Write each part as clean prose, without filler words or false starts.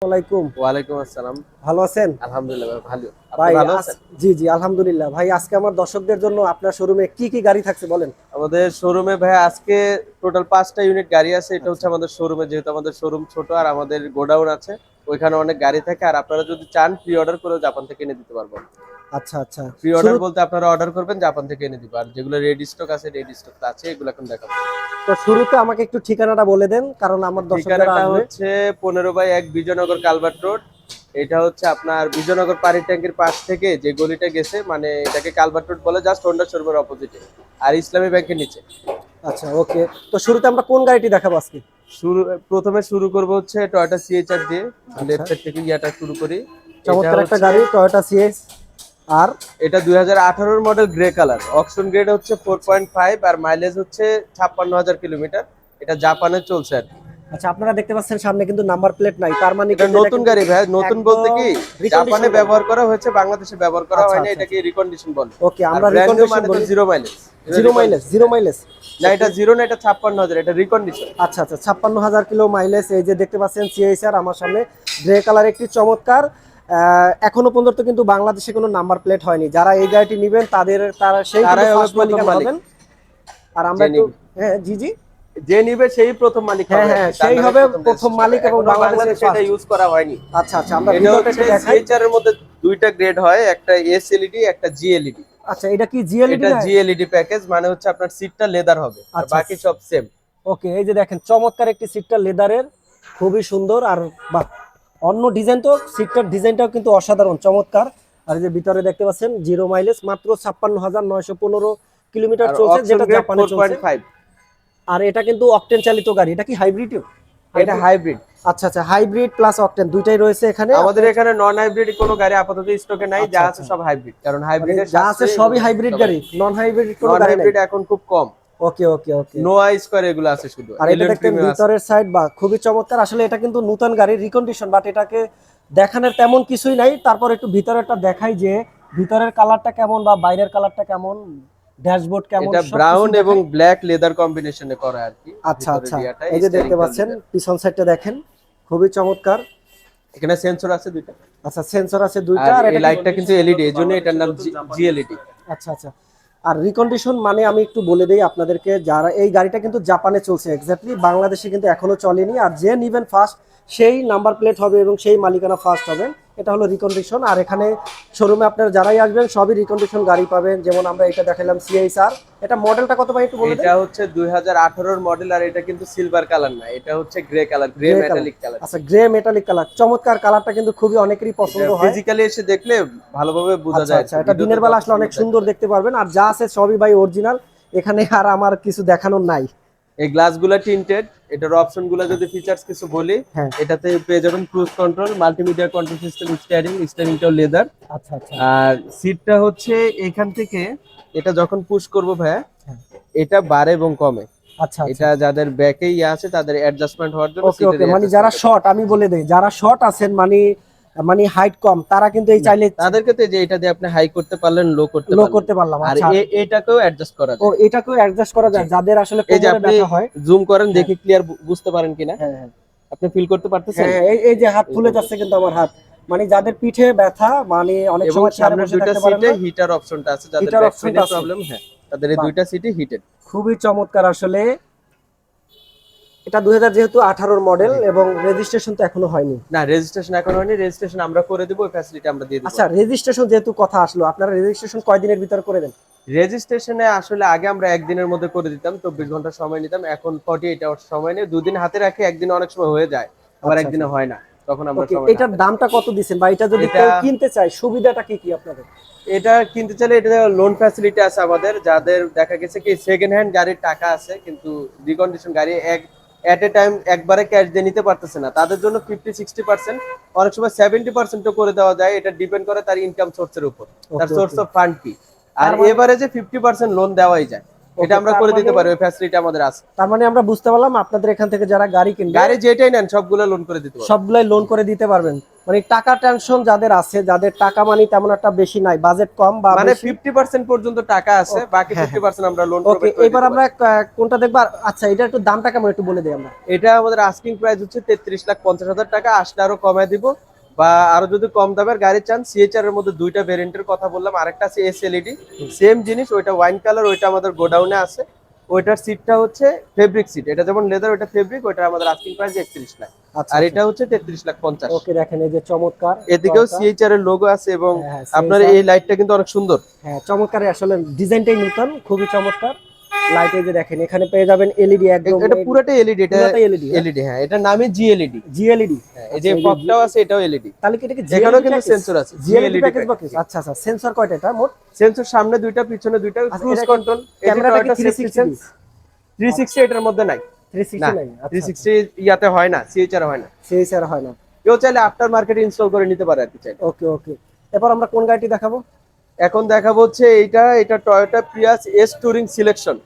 ওয়ালাইকুম। ওয়ালাইকুম আসসালাম। ভালো আছেন? আলহামদুলিল্লাহ ভাই ভালো। আপনি ভাই ভালো আছেন? জি জি আলহামদুলিল্লাহ। ভাই আজকে আমার দর্শকদের জন্য আপনার শোরুমে কি কি গাড়ি থাকছে বলেন? আমাদের শোরুমে ভাই আজকে টোটাল 5টা ইউনিট গাড়ি আছে। এটা আচ্ছা হচ্ছে আমাদের শোরুমে, যেহেতু আমাদের শোরুম ছোট আর আমাদের গোডাউন আছে, ওইখানে অনেক গাড়ি থাকে। আর আপনারা যদি চান প্রি অর্ডার করেও জাপান থেকে এনে দিতে পারবো। আচ্ছা আচ্ছা। প্রি শুরু অর্ডার বলতে আপনারা অর্ডার করবেন, জাপান থেকে এনে দিব। আর যেগুলো রেডি স্টক আছে, রেডি স্টক আছে, এগুলো এখন দেখাবো। তো শুরুতে আমাকে একটু ঠিকানাটা বলে দেন, কারণ আমার দর্শক যারা ঠিকানাটা আসবে। হচ্ছে 15/1 বিজয়নগর কালভার্ট রোড। এটা হচ্ছে আপনার বিজয়নগর পানির ট্যাঙ্কির পাশ থেকে যে গলিটা গেছে, মানে এটাকে কালভার্ট রোড বলে, জাস্ট হোন্ডা শোরুমের অপোজিটে, আর ইসলামী ব্যাংকের নিচে। আচ্ছা ওকে। তো শুরুতে আমরা কোন গাড়িটি দেখাবো আজকে? শুরু প্রথমে শুরু করব হচ্ছে টয়োটা সিএচআর দিয়ে। আচ্ছা, লেফট সাইড থেকে ইয়াটা শুরু করি। এটা চমৎকার একটা হচ্ছে, গাড়ি টয়োটা সিএক্স। আর এটা 2018 model, grey colour, auction grade হচ্ছে 4.5, আর মাইলেজ হচ্ছে 56,000 কিলোমিটার। এটা জাপানে চলছে আর কি। আচ্ছা, আপনারা দেখতে পাচ্ছেন সামনে কিন্তু নাম্বার প্লেট নাই, তার মানে এটা কিন্তু এটা নতুন কিন্তু গাড়ি ভাই। নতুন বলতে একদম কি, রিকন্ডিশন জাপানে গাড়ি। ব্যবহার করা হয়েছে, বাংলাদেশে ব্যবহার করা আচ্ছা হয় না, আচ্ছা এটাকে আচ্ছা। রিকন্ডিশন বলে। ওকে, আর আমরা ব্র্যান্ড নিউ রিকন্ডিশন মানে তো বলি। জিরো মাইলেজ, এটা zero mileage, recondition. Zero mileage. না, ওকে। এটা জিরো না, এটা 56,000, এটা রিকন্ডিশন। আচ্ছা আচ্ছা, 56,000 কিলো মাইলেজ। এই যে দেখতে পাচ্ছেন সিএইচআর আমার সামনে, গ্রে কালার একটি চমৎকার। এখনো পর্যন্ত কিন্তু বাংলাদেশে কোনো নাম্বার প্লেট হয়নি। যারা এই গাড়িটি নেবেন তারা সেই কিন্তু তারাই হবে ফার্স্ট প্রথম মালিকানা মালিক। হবেন। আর আমরা যে একটু, নিবে, হ্যাঁ জি জি, যে নিবে সেই প্রথম মালিক হ্যাঁ হবে আর হ্যাঁ, কি, তার সেই নামে হবে প্রথম প্রথম রেজিস্ট্রেশন হবে। মালিক এবং এখনো বাংলাদেশের বাংলাদেশে এটা ফার্স্ট। ইউজ করা হয়নি। আচ্ছা আচ্ছা, আমরা এটা ভিতরটা হচ্ছে একটু দেখাই। সিএচআর এর মধ্যে দুইটা গ্রেড হয়, একটা এসএলইডি, একটা জিএলইডি। আচ্ছা, এটা কি জিএলইডি এটা না? জিএলইডি প্যাকেজ, মানে হচ্ছে আপনার সিটটা লেদার হবে, আর আচ্ছা। বাকি সব সেম। ওকে, এই যে দেখেন চমৎকার একটি সিটটা লেদারের, খুবই সুন্দর। আর বাহ, অন্য ডিজাইন তো, সিটটার ডিজাইনটাও কিন্তু অসাধারণ চমৎকার। আর এই যে ভিতরে দেখতে পাচ্ছেন জিরো মাইলেজ, মাত্র 56,915 কিলোমিটার আর চলছে, অকশন যেটা গ্রেড জাপানে চলছে। 4.5। আর এটা কিন্তু অকটেন চালিত গাড়ি। এটা কি হাইব্রিড? এটা হাইব্রিড। হাইব্রিড। আচ্ছা আচ্ছা, হাইব্রিড প্লাস অকটেন দুইটাই রয়েছে এখানে আমাদের আপনার। এখানে নন হাইব্রিড কোনো গাড়ি আপাতত স্টকে নাই, আচ্ছা যা আছে আচ্ছা, সব হাইব্রিড, কারণ মানে হাইব্রিডের যা আছে সাশ্রয়ী এবং সবই হাইব্রিড সবাই। গাড়ি, নন হাইব্রিড কোনো নন গাড়ি নাই। হাইব্রিড এখন খুব কম। ওকে ওকে ওকে। নোয়া স্কয়ার এগুলো আছে শুধু, আর এটা এলিয়ন দেখতেন প্রিমিয়াম আছে। ভিতরের সাইড, বা খুবই চমৎকার। আসলে এটা কিন্তু নতুন গাড়ি, রিকন্ডিশন, বাট এটাকে দেখানোর তেমন কিছুই নাই। তারপর একটু ভিতরেরটা দেখাই যে ভিতরের কালারটা কেমন বা বাইরের কালারটা কেমন, ড্যাশবোর্ড কেমন, এটা সবকিছু ব্রাউন এবং দেখাই। ব্ল্যাক লেদার কম্বিনেশনে করা আর কি। আচ্ছা ভিতরে আচ্ছা, ডিয়াটা এই যে দেখতে স্টিয়ারিংটা পাচ্ছেন লেদার। পিছন সাইডটা দেখেন, খুবই চমৎকার। এখানে সেন্সর আছে দুইটা। আচ্ছা, সেন্সর আছে দুইটা। আর আর এই এটা কি, লাইটটা কিন্তু এলইডি, এজন্য এটার নাম জিএলইডি। আচ্ছা আচ্ছা। আর রিকন্ডিশন মানে আমি একটু বলে দেই আপনাদেরকে, যারা এই গাড়িটা কিন্তু জাপানে চলছে এক্স্যাক্টলি, বাংলাদেশে কিন্তু এখনো চলেনি। আর যে নিবেন ফার্স্ট সেই নাম্বার প্লেট হবে এবং সেই মালিকানা ফার্স্ট হবে। এটা হলো রিকন্ডিশন। আর এখানে শোরুমে আপনারা যারাই আসবেন সবই রিকন্ডিশন গাড়ি পাবেন। যেমন আমরা এটা দেখালাম সিএইচআর। এটা মডেলটা কত ভাই একটু বলে দেন? এটা হচ্ছে 2018 মডেল, আর এটা কিন্তু সিলভার কালার না, এটা হচ্ছে grey colour, grey grey colour. Metallic colour. আচ্ছা, গ্রে মেটালিক কালার, চমৎকার কালারটা কিন্তু খুবই অনেকেরই এটা পছন্দ হয়। ফিজিক্যালি এসে দেখলে ভালোভাবে বোঝা আচ্ছা যায় আর আচ্ছা, কি, এটা ভিডিওতে দিনের বেলা যত আসলে অনেক সুন্দর দেখাতে পারে। দেখতে পারবেন। আর যা আছে সবই ভাই অরিজিনাল, এখানে আর আমার কিছু দেখানোর নাই। এই গ্লাসগুলো টিন্টেড। এটার অপশনগুলো যদি ফিচার্স কিছু বলি, হ্যাঁ। এটাতে পেয়ে যাবেন cruise control, multimedia control system, স্টিয়ারিংটাও লেদার। আচ্ছা আচ্ছা। আর সিটটা হচ্ছে এখান থেকে, এটা যখন পুশ করবো ভাইয়া, হ্যাঁ। এটা বাড়ে এবং কমে। আচ্ছা আচ্ছা। এটা যাদের ব্যাকে আছে তাদের অ্যাডজাস্টমেন্ট হওয়ার জন্য ওকে সিটের ওকে, মানে যারা অ্যাডজাস্টমেন্ট। শর্ট, আমি বলে দেই, যারা শর্ট আছেন, মানে মানে হাইট কম, তারা কিন্তু এই না, চাইলে তাদেরকে তো যে এটা দিয়ে আপনি হাই করতে পারলেন, লো করতে লো পারলেন। করতে পারলাম। আর আচ্ছা। এটাকেও অ্যাডজাস্ট করা ও, যায়। এটাকেও অ্যাডজাস্ট করা জি। যায় যাদের আসলে এই যে কোমরে আপনি ব্যথা হয়। জুম করেন, হ্যাঁ দেখি ক্লিয়ার বুঝতে পারেন কিনা, হ্যাঁ হ্যাঁ আপনি ফিল করতে পারতেছেন? হ্যাঁ, এই যে হাত ফুলে এরকম যাচ্ছে করে। কিন্তু আমার হাত, মানে যাদের পিঠে ব্যথা, মানে অনেক এবং সময় চেয়ারে সামনের বসে দুইটা থাকতে পারেন সিটে না, হিটার অপশনটা আছে, যাদের হিটার ব্যাক অপশনটা পেইনের আছে। প্রবলেম, হ্যাঁ, তাদের এই বাহ, দুইটা সিটই হিটেড। খুবই চমৎকার আসলে। এটা 2000 যেহেতু 18 মডেল, জি। এবং রেজিস্ট্রেশন তো এখনো হয়নি। না, রেজিস্ট্রেশন এখন হয়নি, রেজিস্ট্রেশন আমরা করে দিব, ওই ফ্যাসিলিটি আমরা দিয়ে দিব। আচ্ছা, রেজিস্ট্রেশন যেহেতু কথা আসলো, আপনারা রেজিস্ট্রেশন কয়দিনের ভিতর করে দেন? রেজিস্ট্রেশনে আসলে আগে আমরা একদিনের মধ্যে করে দিতাম, 24 ঘন্টা সময় নিতাম। এখন 48 আওয়ার্স সময় নিয়ে, দুদিন হাতে রাখি, একদিন অনেক সময় হয়ে যায়, আবার আচ্ছা আচ্ছা। একদিনে হয় না, তখন আমরা ওকে, সময়টা এটার হাতে রাখি। দামটা কত দিচ্ছেন, বা এটা যদি এটা কেউ কিনতে চায় সুবিধাটা কি কি আপনাদের? এটা কিনতে চাইলে এটা লোন ফ্যাসিলিটি আছে আমাদের, যাদের দেখা গেছে কি সেকেন্ড হ্যান্ড গাড়ির টাকা আছে কিন্তু রিকন্ডিশন গাড়ি এট এ টাইম একবারে ক্যাশ দিয়ে নিতে পারতেছে না, তাদের জন্য 50-60%, অনেক সময় 70%ও করে দেওয়া যায়। এটা ডিপেন্ড করে তার ইনকাম সোর্সের উপর, তার ওকে সোর্স ওকে। অফ ফান্ড কি। আর তার মানে, এভারেজে 50% লোন দেওয়াই যায়, এটা ওকে, আমরা তার করে মানে, দিতে পারি, ওই ফ্যাসিলিটি আমাদের আছে। তার মানে আমরা বুঝতে পারলাম আপনাদের এখান থেকে যারা গাড়ি কিনবে গাড়ি যেটাই নেন সবগুলো লোন করে দিতে পারবো। সবগুলাই লোন করে দিতে পারবেন। মানে টাকা টেনশন যাদের আছে, যাদের টাকা মানি তেমন একটা বেশি নাই, বাজেট কম বা মানে 50% পর্যন্ত টাকা আছে, বাকি হ্যাঁ, 50% আমরা লোন ওকে, প্রোভাইড করে এবার দিতে আমরা পারি। কোনটা দেখবা? আচ্ছা, এটা একটু দামটা কেমন একটু বলে দিই আমরা। এটা আমাদের আস্কিং প্রাইস হচ্ছে 33,50,000 টাকা, আসলে আরো কমায় দিব। বা আরো যদি কম দামের গাড়ি চান, সিএচআর এর মধ্যে দুইটা ভেরিয়েন্টের কথা বললাম, আরেকটা আছে এসএলইডি, সেম জিনিস, ওইটা ওয়াইন কালার, ওইটা আমাদের গোডাউনে আছে। ওইটার সিটটা হচ্ছে ফেব্রিক সিট, এটা যেমন লেদার, ওইটা ফেব্রিক, ওইটা আমাদের আস্কিং প্রাইস 31 লাখ। আচ্ছা আর আচ্ছা, এটা হচ্ছে 33,50,000। ওকে, দেখেন এই যে চমৎকার এদিকেও টয়োটা। সিএচআর এর লোগো আছে, এবং হ্যাঁ হ্যাঁ, আপনার CHR, এই লাইটটা কিন্তু অনেক সুন্দর। হ্যাঁ চমৎকার, আসলে ডিজাইনটাই নতুন, খুবই চমৎকার। লাইট এই যে দেখেন, এখানে পেয়ে যাবেন এলইডি, একদম এটা পুরাটাই এলইডি, এটা পুরোটাই এলইডি, এলইডি, হ্যাঁ, এটা নামে জিএলইডি। জিএলইডি। এই যে ফগটাও আছে, এটাও এলইডি। তাহলে কি এটা কি এখানেও জিএলইডি কিন্তু প্যাকেজ? সেন্সর আছে, জিএলইডি প্যাকেজ প্যাকেজ। বাকি? আচ্ছা আচ্ছা, সেন্সর কয়টা এটা মোট? সেন্সর সামনে দুইটা, পিছনে দুইটা, আচ্ছা, ক্রুজ এটা কি কন্ট্রোল। এই যে ক্যামেরাটা কি টয়োটা সেফটি 360 সেন্স 360 এটার মধ্যে নাই। 360 না, নাই? আচ্ছা 360 ইয়াতে হয় না, সিএচআর হয় না। সেই স্যার হয় না। কেউ চাইলে আফটার মার্কেটে ইনস্টল করে নিতে পারে আর কি চাইলে। ওকে ওকে, এরপর আমরা কোন গাড়িটি দেখাবো? এখন দেখাবো হচ্ছে এটা Toyota Prius S touring selection.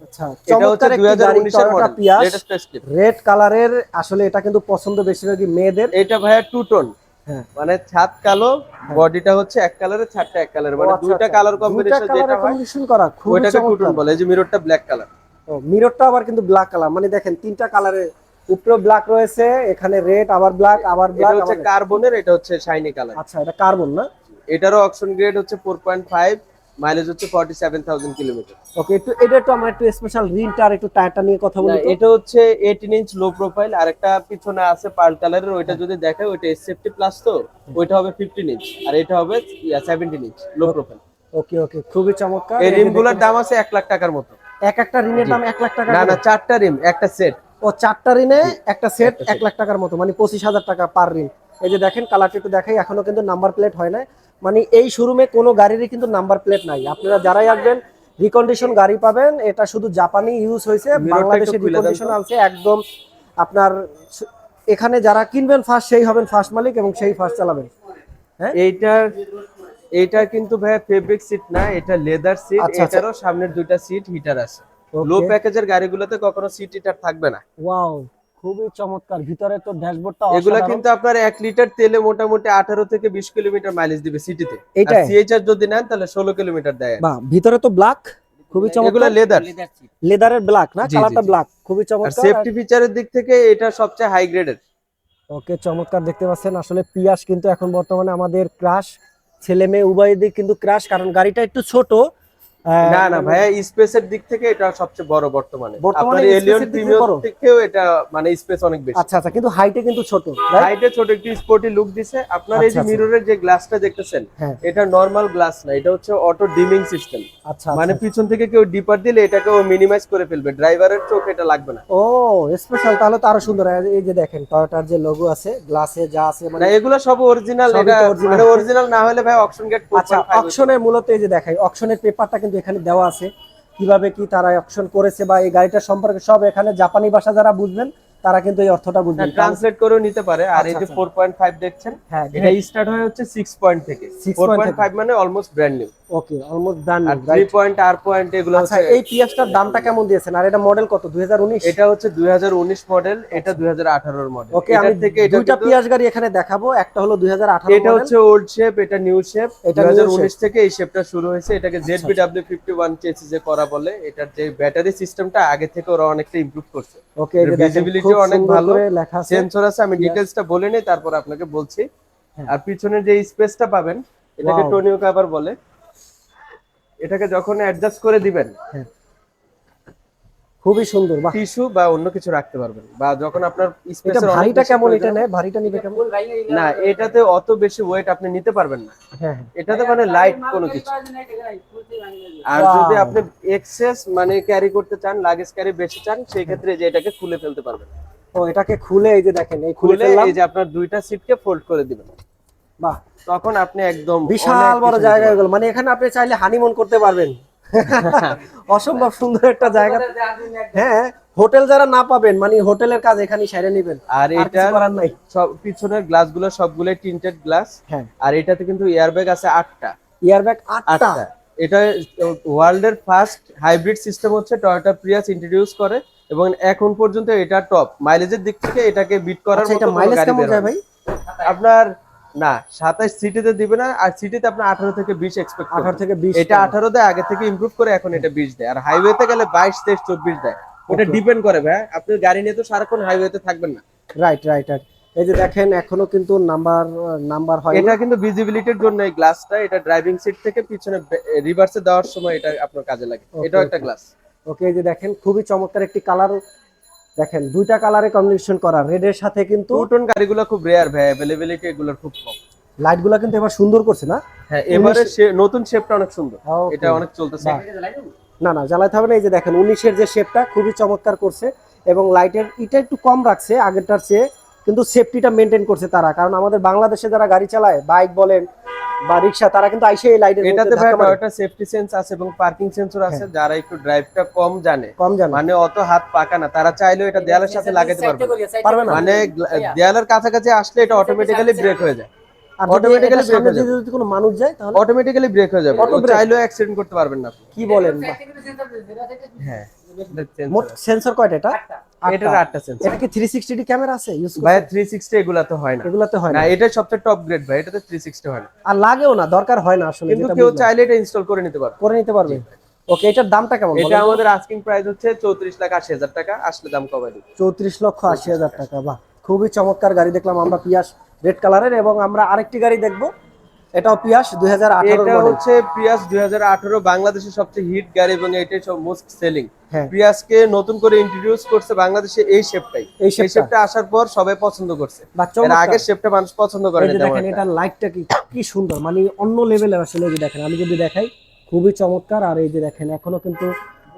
আচ্ছা, এটা হচ্ছে চমৎকার একটি গাড়ি 2019 এর Toyota model, Prius, latest test. Red কালারের। আসলে এটা কিন্তু পছন্দ বেশিরভাগই মেয়েদের। এটা ভাইয়া টু টোন, হ্যাঁ, মানে ছাদ কালো, বডিটা হচ্ছে এক কালারের, ছাদটা এক কালারের, মানে দুইটা কালার কম্বিনেশন যেটা হয় কম্বিনেশন করা, খুবই ওইটাকে টু টোন চমৎকার। বলে। এই যে মিররটা ব্ল্যাক কালার। ও, মিররটা আবার কিন্তু ব্ল্যাক কালার, মানে দেখেন তিনটা কালারের, উপরে ব্ল্যাক রয়েছে, এখানে রেড, আবার ব্ল্যাক, আবার এটা ব্ল্যাক, হচ্ছে আবার red। কার্বনের, এটা হচ্ছে শাইনি কালার। আচ্ছা, এটা কার্বন না? এটারও অকশন গ্রেড হচ্ছে 4.5, মাইলেজ হচ্ছে 47,000 কিলোমিটার। ওকে, এটা একটু আমরা একটু স্পেশাল রিনটা আর একটু টায়ারটা নিয়ে কথা বলি তো। এটা হচ্ছে 18 ইঞ্চ লো প্রোফাইল, আর একটা পিছনে আছে পার্ল কালারের, ওইটা যদি দেখে ওইটা সেফটি প্লাস, তো ওইটা হবে 15 ইঞ্চ, আর এটা হবে 17 ইঞ্চ লো প্রোফাইল। ওকে ওকে, খুবই চমৎকার। এই রিমগুলোর দাম আছে 1 লাখ টাকার মতো। এক একটা রিনের দাম 1 লাখ টাকা না করে? না, 4টা রিম একটা সেট। ও, 4টা রিনে একটা সেট একটা 1 লাখ টাকার মতো, মানে 25,000 টাকা পার রিন। এই যে দেখেন কালারটা একটু দেখাই, এখনো কিন্তু নাম্বার প্লেট হয় না, মানে এই শোরুমে কোনো গাড়িরই কিন্তু নাম্বার প্লেট নাই। আপনারা যারাই আসবেন রিকন্ডিশন গাড়ি পাবেন, এটা শুধু জাপানি ইউজ হয়েছে, বাংলাদেশে রিকন্ডিশন আনছে একদম। আপনার এখানে যারা কিনবেন ফার্স্ট, সেই হবেন ফার্স্ট মালিক এবং সেই ফার্স্ট চালাবেন। হ্যাঁ, এইটা কিন্তু ভাইয়া ফেব্রিক সিট না, এটা লেদার সিট। আচ্ছা, আচ্ছা। এটারও সামনের দুইটা সিট হিটার আছে। Okay. লো প্যাকেজের গাড়িগুলোতে কখনো সিট হিটার থাকবে না। ওয়াও, খুবই চমৎকার। ভিতরে তো ড্যাশবোর্ডটা এগুলা অসাধারণ। কিন্তু আপনার 1 লিটার তেলে মোটামুটি 18 থেকে 20 কিলোমিটার মাইলেজ দিবে সিটিতে। আর এইটাই? সিএইচআর যদি নেন তাহলে 16 কিলোমিটার দেয়। বাহ, ভিতরে তো ব্ল্যাক, খুবই এগুলা চমৎকার। লেদার। লেদারের ব্ল্যাক না, জি, জি, কালারটা জি। ব্ল্যাক, খুবই আর চমৎকার। সেফটি ফিচারের দিক থেকে এটা সবচেয়ে হাই গ্রেডের। ওকে, চমৎকার। দেখতে পাচ্ছেন আসলে পিয়াস কিন্তু এখন বর্তমানে আমাদের ক্রাশ, ছেলে মেয়ে উভয়দের কিন্তু ক্রাশ, কারণ গাড়িটা একটু ছোট। না না ভাইয়া, স্পেসের দিক থেকে এটা সবচেয়ে বড় বর্তমানে। বর্তমানে আপনার এলিয়ন স্পেসের দিক থেকে প্রিমিয়ার বড়? থেকেও এটা মানে স্পেস অনেক বেশি। আচ্ছা আচ্ছা, কিন্তু হাইটে কিন্তু ছোট, right? হাইটে ছোট, একটু স্পোর্টি লুক দিছে। আপনার এই আচ্ছা, যে আচ্ছা। মিররের যে গ্লাসটা দেখতেছেন, হ্যাঁ। এটা নরমাল গ্লাস না, এটা হচ্ছে অটো ডিমিং সিস্টেম। আচ্ছা মানে আচ্ছা। পিছন থেকে কেউ ডিপার দিলে এটাকে ও মিনিমাইজ করে ফেলবে, ড্রাইভারের চোখ এটা লাগবে না। ও, স্পেশাল, তাহলে তো আরো সুন্দর। এই যে দেখেন টয়োটার যে লোগো আছে গ্লাসে যা আছে, না, মানে এগুলো সব অরিজিনাল। সবই এটা তো original। মানে অরিজিনাল না হলে ভাই অকশন গেট আচ্ছা, অকশনের মূলত এই যে দেখাই, অকশনের পেপারটা কিন্তু এখানে দেওয়া আছে, কিভাবে কি তারা অকশন করেছে বা এই গাড়িটার সম্পর্কে সব এখানে, জাপানি ভাষা যারা বুঝবেন তারা কিন্তু এই অর্থটা বুঝবেন। ট্রান্সলেট করেও নিতে পারে। আর এই আচ্ছা, যে আচ্ছা। 4.5 দেখছেন, হ্যাঁ, এটা স্টার্ট হয় হচ্ছে 6 পয়েন্ট থেকে। 6 পয়েন্ট থেকে। 4.5 মানে অলমোস্ট ব্র্যান্ড নিউ। ওকে, অলমোস্ট ডান। আর 3 পয়েন্ট আর পয়েন্ট এগুলো আচ্ছা, হচ্ছে। এই পিএসটার দামটা কেমন দিয়েছেন, আর এটা মডেল কত? 2019? এটা হচ্ছে 2019 মডেল, এটা 2018 এর মডেল। ওকে, আমি দুইটা পিয়াস গাড়ি এখানে দেখাবো, একটা হলো 2018 এটা মডেল, হচ্ছে ওল্ড শেপ, এটা নিউ শেপ। এটা new 2019 থেকে এই শেপটা শুরু হয়েছে। এটাকে ZBW51 চেসিসে করা বলে। এটার যে ব্যাটারি সিস্টেমটা আগে থেকে ওরা অনেকটা ইমপ্রুভ করছে। ওকে, এই যে দেখেন ভিজিবিলিটি খুব অনেক সুন্দর ভালো, করে লেখা আছে। সেন্সর আছে। আমি ডিটেইলসটা বলে নেই, তারপর আপনাকে বলছি। হ্যাঁ। আর পিছনে যে স্পেসটা পাবেন, এটাকে Wow. টোনিও কভার বলে। এটাকে যখন অ্যাডজাস্ট করে দিবেন, হ্যাঁ, খুবই সুন্দর। বাহ, টিস্যু বা অন্য কিছু রাখতে পারবেন। বা যখন আপনার এটা স্পেসের অনেক ভারীটা বেশি কেমন? এটা প্রয়োজন, নেয় ভারীটা নিবে কেমন? না এটাতে অত বেশি ওয়েট আপনি নিতে পারবেন না। হ্যাঁ, এটাতে মানে লাইট কোনো কিছু। আর Wow. যদি আপনি এক্সেস মানে ক্যারি করতে চান, লাগেজ ক্যারি বেশি চান, সেই ক্ষেত্রে যে এটাকে খুলে ফেলতে পারবেন। ও, এটাকে খুলে এই যে দেখেন, এই খুলে খুলে ফেললাম। এই যে আপনার দুইটা সিটকে ফোল্ড করে দিবেন, বাহ, তখন আপনি একদম বিশাল বড় জায়গা হয়ে গেল, মানে এখানে আপনি চাইলে হানিমুন করতে পারবেন। অসম্ভব সুন্দর একটা জায়গা। হ্যাঁ, হোটেল যারা না পাবেন, মানে হোটেলের কাজ এখানে সেরে নেবেন, আর আর কিছু এটা করার নাই। সব পিছনের গ্লাসগুলো সবগুলো টিন্টেড গ্লাস। হ্যাঁ, আর এটাতে কিন্তু এয়ারব্যাগ আছে 8টা। এয়ারব্যাগ 8টা। এটা ওয়ার্ল্ডের ফার্স্ট হাইব্রিড সিস্টেম হচ্ছে টয়োটা প্রিয়াস ইন্ট্রোডিউস করে, এবং এখন পর্যন্ত এটা টপ মাইলেজের দিক থেকে এটাকে বিট করার আচ্ছা, মতো এটা কোনো মাইলেজ গাড়ি কেমন বের যায় হয়নি। ভাই? আপনার না 27 সিটিতে দিবে না, আর সিটিতে আপনি 18 থেকে 20 এক্সপেক্ট 18 থেকে 20 এটা 18 দেয়, আগে থেকে ইমপ্রুভ করে এখন এটা 20 দেয়। আর হাইওয়েতে গেলে 22 23 24 দেয়। ওটা Okay. ডিপেন্ড করে ভাই, আপনি গাড়ি নিয়ে তো সারাক্ষণ হাইওয়েতে থাকবেন না। Right right right. এই যে দেখেন এখনো কিন্তু নাম্বার হয় এটা কিন্তু ভিজিবিলিটির জন্য এই গ্লাসটা, এটা ড্রাইভিং সিট থেকে পিছনে রিভার্সে দেওয়ার সময় এটা আপনার কাজে লাগে। Okay, এটাও একটা okay. গ্লাস। ওকে, এই যে দেখেন খুবই চমৎকার একটি কালার, দেখেন দুইটা কালারে কম্বিনেশন করা, রেডের সাথে কিন্তু টু টোন গাড়িগুলো খুব রেয়ার ভাই, अवेलेबिलिटी এগুলোর খুব কম। লাইটগুলো কিন্তু এবার সুন্দর করছে না? হ্যাঁ, এবারে নতুন শেপটা অনেক সুন্দর, Okay. এটা অনেক চলতেছে। বাহ। না না জ্বালাতে হবে না। এই যে দেখেন 19-এর যে শেপটা খুবই চমৎকার করছে, এবং লাইটের এটা একটু কম রাখছে আগেরটার চেয়ে, কিন্তু সেফটিটা মেনটেন করছে তারা। কারণ আমাদের বাংলাদেশে যারা গাড়ি চালায়, বাইক বলেন বা রিক্সা, তারা কিন্তু আইসে এই লাইটের এটাতে ভাই টয়োটা সেফটি সেন্স আছে এবং পার্কিং সেন্সর আছে। হ্যাঁ। যারা একটু ড্রাইভটা কম জানে, কম জানে মানে অত হাত পাকা না, তারা চাইলেও এটা দেয়ালের সাথে লাগাতে পারবে না। মানে দেয়ালের কাছাকাছি আসলে এটা অটোমেটিক্যালি ব্রেক হয়ে যায়, আর automatically অটোমেটিক্যালি brake হয়ে যাবে। যদি কোনো মানুষ যায় তাহলে অটোমেটিক্যালি ব্রেক হয়ে যাবে, Auto ও brake? চাইলেও অ্যাক্সিডেন্ট করতে পারবেন না আপনি। কি বলেন? বাহ। হ্যাঁ, মোট সেন্সর কয়টা এটা? এটার 8টা সেন্সর। এটা কি 360 ডি ক্যামেরা আছে ইউজ ভাই করতে? 360 এগুলাতে হয় না, এগুলাতে হয় না না, এটা সবচেয়ে টপ গ্রেড ভাই, এটাতে 360 হয় না। আর লাগেও না, দরকার হয় না আসলে, কিন্তু যেটা কেউ বুঝলাম। চাইলে এটা ইনস্টল করে নিতে পারবে। করে নিতে পারবে। ওকে, এটার দামটা কেমন এটা বলেন তো? আমাদের আস্কিং প্রাইস হচ্ছে 34,80,000 টাকা, আসলে দাম কমাই দিই। 34,80,000 টাকা। বাহ, খুবই চমৎকার গাড়ি দেখলাম আমরা, পিয়াস রেড কালারের, এবং আমরা আরেকটি গাড়ি দেখবো, এটাও পিয়াস 2018 এটা মডেল। হচ্ছে প্রিয়াস 2018 বাংলাদেশের সবচেয়ে হিট গাড়ি এবং এটাই সব মোস্ট সেলিং। হ্যাঁ। প্রিয়াসকে নতুন করে ইন্ট্রোডিউস করছে বাংলাদেশে এই শেপটাই, এই এই shape টা। শেপটা আসার পর সবাই পছন্দ করছে। বাহ, এর চমৎকার। আগের শেপটা মানুষ পছন্দ করে এই না যে তেমন দেখেন একটা। এটার লাইটটা কি কি সুন্দর, মানে অন্য লেভেলের আসলে। এই যে দেখেন, আমি যদি দেখাই, খুবই চমৎকার। আর এই যে দেখেন এখনো কিন্তু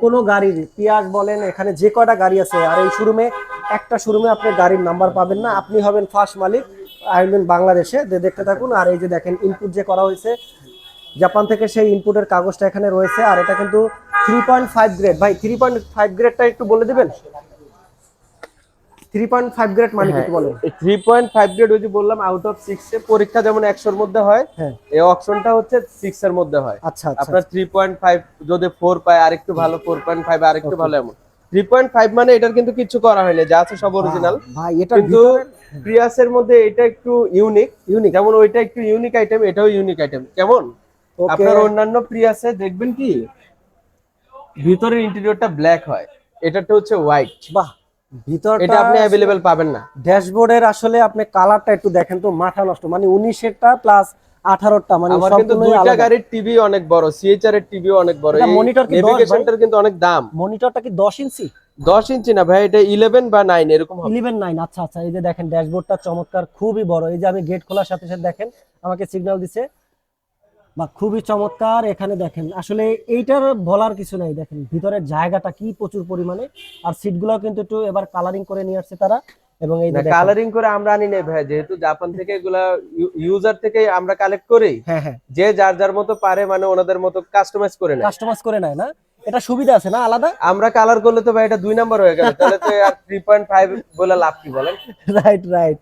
কোনো গাড়ির, পিয়াস বলেন, এখানে যে কয়টা গাড়ি আছে, আর এই শোরুমে একটা শোরুমে আপনি গাড়ির নাম্বার পাবেন না, আপনি হবেন ফার্স্ট মালিক, আসবেন বাংলাদেশে। দেখতে থাকুন। আর এই যে দেখেন ইনপুট যে করা হয়েছে জাপান থেকে, সেই ইনপুটের কাগজটা এখানে রয়েছে। আর এটা কিন্তু 3.5 গ্রেড। ভাই 3.5 গ্রেডটা একটু বলে দিবেন? 3.5 গ্রেড মানে কি একটু বলেন? 3.5 গ্রেড ওই যে বললাম, আউট অফ 6 এ পরীক্ষা যেমন 100 এর মধ্যে হয়, হ্যাঁ। এই অপশনটা হচ্ছে 6 এর মধ্যে হয়। আচ্ছা আচ্ছা। আপনার 3.5 যদি 4 পায় আরেকটু ভালো, 4.5 আরেকটু Okay. ভালো, এমন 3.5 মানে এটার কিন্তু কিছু করা হয়নি, যা আছে সব অরিজিনাল। ভাই এটা কিন্তু প্রিয়াসের মধ্যে এটা একটু ইউনিক, যেমন ওইটা একটু ইউনিক আইটেম, এটাও ইউনিক আইটেম। কেমন Okay. আপনার অন্যান্য প্রিয়াসে দেখবেন কি ভিতরের ইন্টেরিয়রটা ব্ল্যাক হয়, এটাটা হচ্ছে হোয়াইট। বাহ, ভিতরটা এটা আপনি অ্যাভেলেবেল পাবেন না। ড্যাশবোর্ডের আসলে আপনি কালারটা একটু দেখেন তো, মাথা নষ্ট। মানে 19-এরটা প্লাস 18-টা, মানে আমার কিন্তু সম্পূর্ণই দুইটা আলাদা। গাড়ির টিভি অনেক বড়, সিএইচআর এর টিভি অনেক বড়। এটা এই monitor কি 10 ভাই? নেভিগেশনটার কিন্তু অনেক দাম। মনিটরটা কি 10 ইঞ্চি? 10 ইঞ্চি না ভাই, এটা 11 বা 9 এরকম হবে। 11/9। আচ্ছা আচ্ছা। এই যে দেখেন ড্যাশবোর্ডটা চমৎকার, খুবই বড়। এই যে আমি গেট খোলার সাথে সাথে দেখেন আমাকে সিগন্যাল দিছে, বা খুবই চমৎকার। এখানে দেখেন আসলে এইটার বলার কিছু নাই, দেখেন ভিতরের জায়গাটা কি প্রচুর পরিমাণে। আর সিটগুলোও কিন্তু একটু এবার কালারিং করে নিয়ে আসছে তারা, এবং এই যে দেখেন- কালারিং করে আমরা আনি নাই ভাই, যেহেতু জাপান থেকে এগুলা ইউজার থেকে আমরা কালেক্ট করি, হ্যাঁ হ্যাঁ, যে যার যার মতো পারে, মানে ওনাদের মতো কাস্টমাইজ করে নেয়। কাস্টমাইজ করে নেয় না, এটা সুবিধা আছে না আলাদা? আমরা কালার করলে তো ভাই এটা 2 নাম্বার হয়ে গেল, তাহলে তো আর 3.5 বলে লাভ কি বলেন? Right right.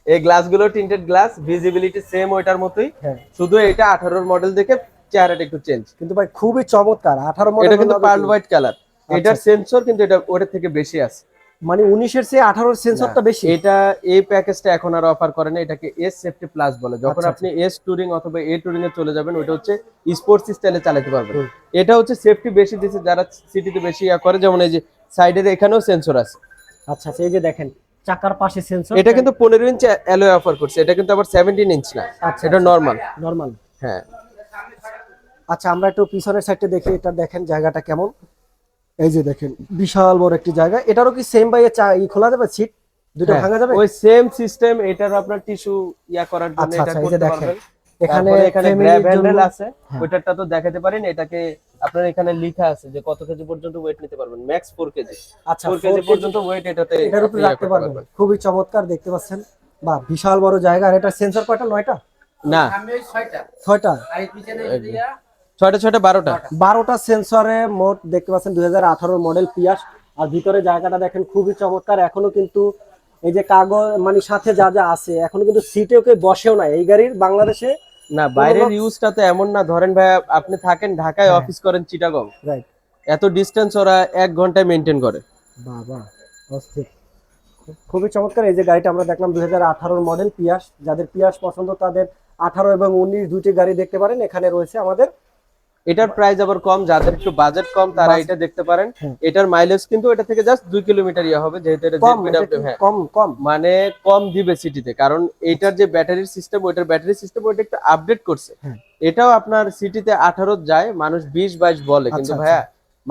এই গ্লাসগুলো টিন্টেড গ্লাস, ভিজিবিলিটি সেম ওইটার মতোই, হ্যাঁ, শুধু এটা 18 মডেল দেখে চেহারাটা একটু চেঞ্জ। কিন্তু ভাই খুবই চমৎকার। 18 মডেল এটা কিন্তু পার্ল হোয়াইট কালার, এটার সেন্সর কিন্তু এটা ওটার থেকে বেশি আছে। মানে 19-এর চেয়ে 18-এর সেন্সরটা বেশি। এটা এই প্যাকেজটা এখন আর অফার করে না, এটাকে এস সেফটি প্লাস বলে। যখন আচ্ছা, আপনি এস টুরিং অথবা এ টুরিং এ চলে যাবেন, ওটা হচ্ছে স্পোর্টস স্টাইলে চালাতে পারবেন। হুম। এটা হচ্ছে সেফটি বেশি দিচ্ছে যারা সিটিতে বেশি করে, যেমন এই যে সাইডের এখানেও সেন্সর আছে। আচ্ছা আচ্ছা। এই যে দেখেন চাকার পাশে সেন্সর। এটা কিন্তু 15 ইঞ্চি অ্যালয় অফার করছে, এটা কিন্তু আবার 17 ইঞ্চ না, আচ্ছা, এটা নরমাল। নরমাল। হ্যাঁ, আচ্ছা, আমরা একটু পিছনের সাইডে দেখি, এটা দেখেন জায়গাটা কেমন। এই যে দেখেন বিশাল বড় একটি জায়গা। এটারও কি সেম ভাই খোলা যাবে সিট দুটো হ্যাঁ, ভাঙা যাবে? ওই সেম সিস্টেম। এটার আপনার টিস্যু ইয়া করার জন্য আচ্ছা এটা আচ্ছা। এই যে করতে দেখেন পারবেন। এখানে এখানে family গ্র্যাব র হ্যান্ডেল জন্য- আছে, হ্যাঁ। ওইটারটা তো দেখাতে পারেন। এটাকে আপনার এখানে লেখা আছে যে কত কেজি পর্যন্ত ওয়েট নিতে পারবেন, ম্যাক্স 4 কেজি। আচ্ছা, 4 কেজি পর্যন্ত ওয়েট এটাতে এটার উপরে ইয়া রাখতে করতে পারবেন। খুবই চমৎকার, দেখতে পাচ্ছেন। বা বিশাল বড় জায়গা। আর এটা সেন্সর কয়টা? 9টা? না, 6টা? 6টা 6টা 12টা। 12টা সেন্সরে মোট দেখতে পাচ্ছেন 2018 মডেল পিয়াস। আর ভিতরে জায়গাটা দেখেন খুবই চমৎকার। এখনো কিন্তু এই যে কাগজ মানে সাথে যা যা আছে, এখনো কিন্তু সিটেও কেউ বসেও না এই গাড়ির বাংলাদেশে। না, বাইরের ইউজটা তো এমন না, ধরেন ভাই আপনি থাকেন ঢাকায়, অফিস করেন চিটাগং, রাইট। এত ডিসটেন্স ওরা 1 ঘন্টায় মেইনটেইন করে। বাবা অস্থির, খুবই চমৎকার। এই যে গাড়িটা আমরা দেখলাম 2018 মডেল পিয়াস, যাদের পিয়াস পছন্দ তাদের 18 এবং 19 দুইটি গাড়ি দেখতে পারেন। এখানে রয়েছে আমাদের এটার প্রাইস আবার কম, যাদের একটু বাজেট কম তারা বাস- এটা দেখতে পারেন। হ্যাঁ। এটার মাইলেজ কিন্তু এটা থেকে জাস্ট 2 কিলোমিটার ইয়া হবে, যেহেতু এটা কম, এটা জেডবিডব্লিউ। কি হ্যাঁ, কম কম? মানে কম দিবে সিটিতে, কারণ এটার যে ব্যাটারির সিস্টেম, ওইটার ব্যাটারি সিস্টেম ওইটা একটু আপডেট করছে। হ্যাঁ। এটাও আপনার সিটিতে 18 যায়, মানুষ 20-22 বলে, কিন্তু আচ্ছা, ভাইয়া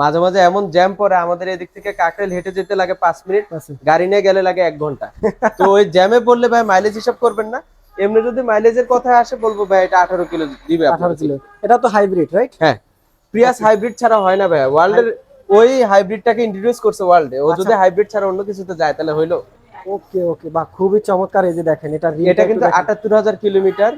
মাঝে মাঝে এমন জ্যাম পড়ে, আমাদের এদিক থেকে কাকরাইল হেঁটে যেতে লাগে 5 মিনিট, আচ্ছা। গাড়ি নিয়ে গেলে লাগে 1 ঘন্টা। তো ওই জ্যামে পড়লে ভাই মাইলেজ হিসাব করবেন না। এমনি যদি মাইলেজের কথা আসে বলবো ভাই এটা 18 কিলো দিবে 18 আপনার। কিলো। এটা তো হাইব্রিড, রাইট? হ্যাঁ, প্রিয়াস হাইব্রিড ছাড়া হয় না ভাইয়া, ওয়ার্ল্ডের ওই হাইব্রিডটাকে ইন্ট্রোডিউস করছে ওয়ার্ল্ডে। ও আচ্ছা। যদি হাইব্রিড ছাড়া অন্য কিছুতে যায় তাহলে হইলো। ওকে ওকে, বাহ, খুবই চমৎকার। এই যে দেখেন এটা এটা কিন্তু 78,000 কিলোমিটার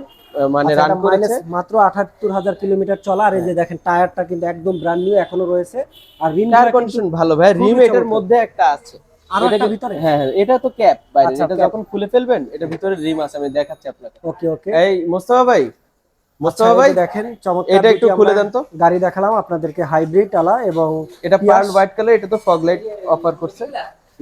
মানে রান মাইলেজ করেছে। মাত্র 78,000 কিলোমিটার চলা। আর এই যে দেখেন টায়ারটা কিন্তু একদম ব্র্যান্ড নিউ এখনো রয়েছে। আর রিম টায়ার কন্ডিশন ভালো ভাই, রিম এটার মধ্যে একটা আছে। আরো এটা একটা ভিতরে। হ্যাঁ হ্যাঁ, এটা তো ক্যাপ বাইরে, আচ্ছা, এটা cap। যখন খুলে ফেলবেন এটা ভিতরে রিম আছে, আমি দেখাচ্ছি আপনাকে। ওকে ওকে। এই মোস্তফা ভাই, আচ্ছা, মোস্তফা এই ভাই যে দেখেন চমৎকার এটা একটু দুটি খুলে আমরা দেন তো। গাড়ি দেখালাম আপনাদেরকে, হাইব্রিড আলা এবং এটা পিয়াস। পার্ল হোয়াইট কালার, এটা তো ফগ লাইট অফার করছে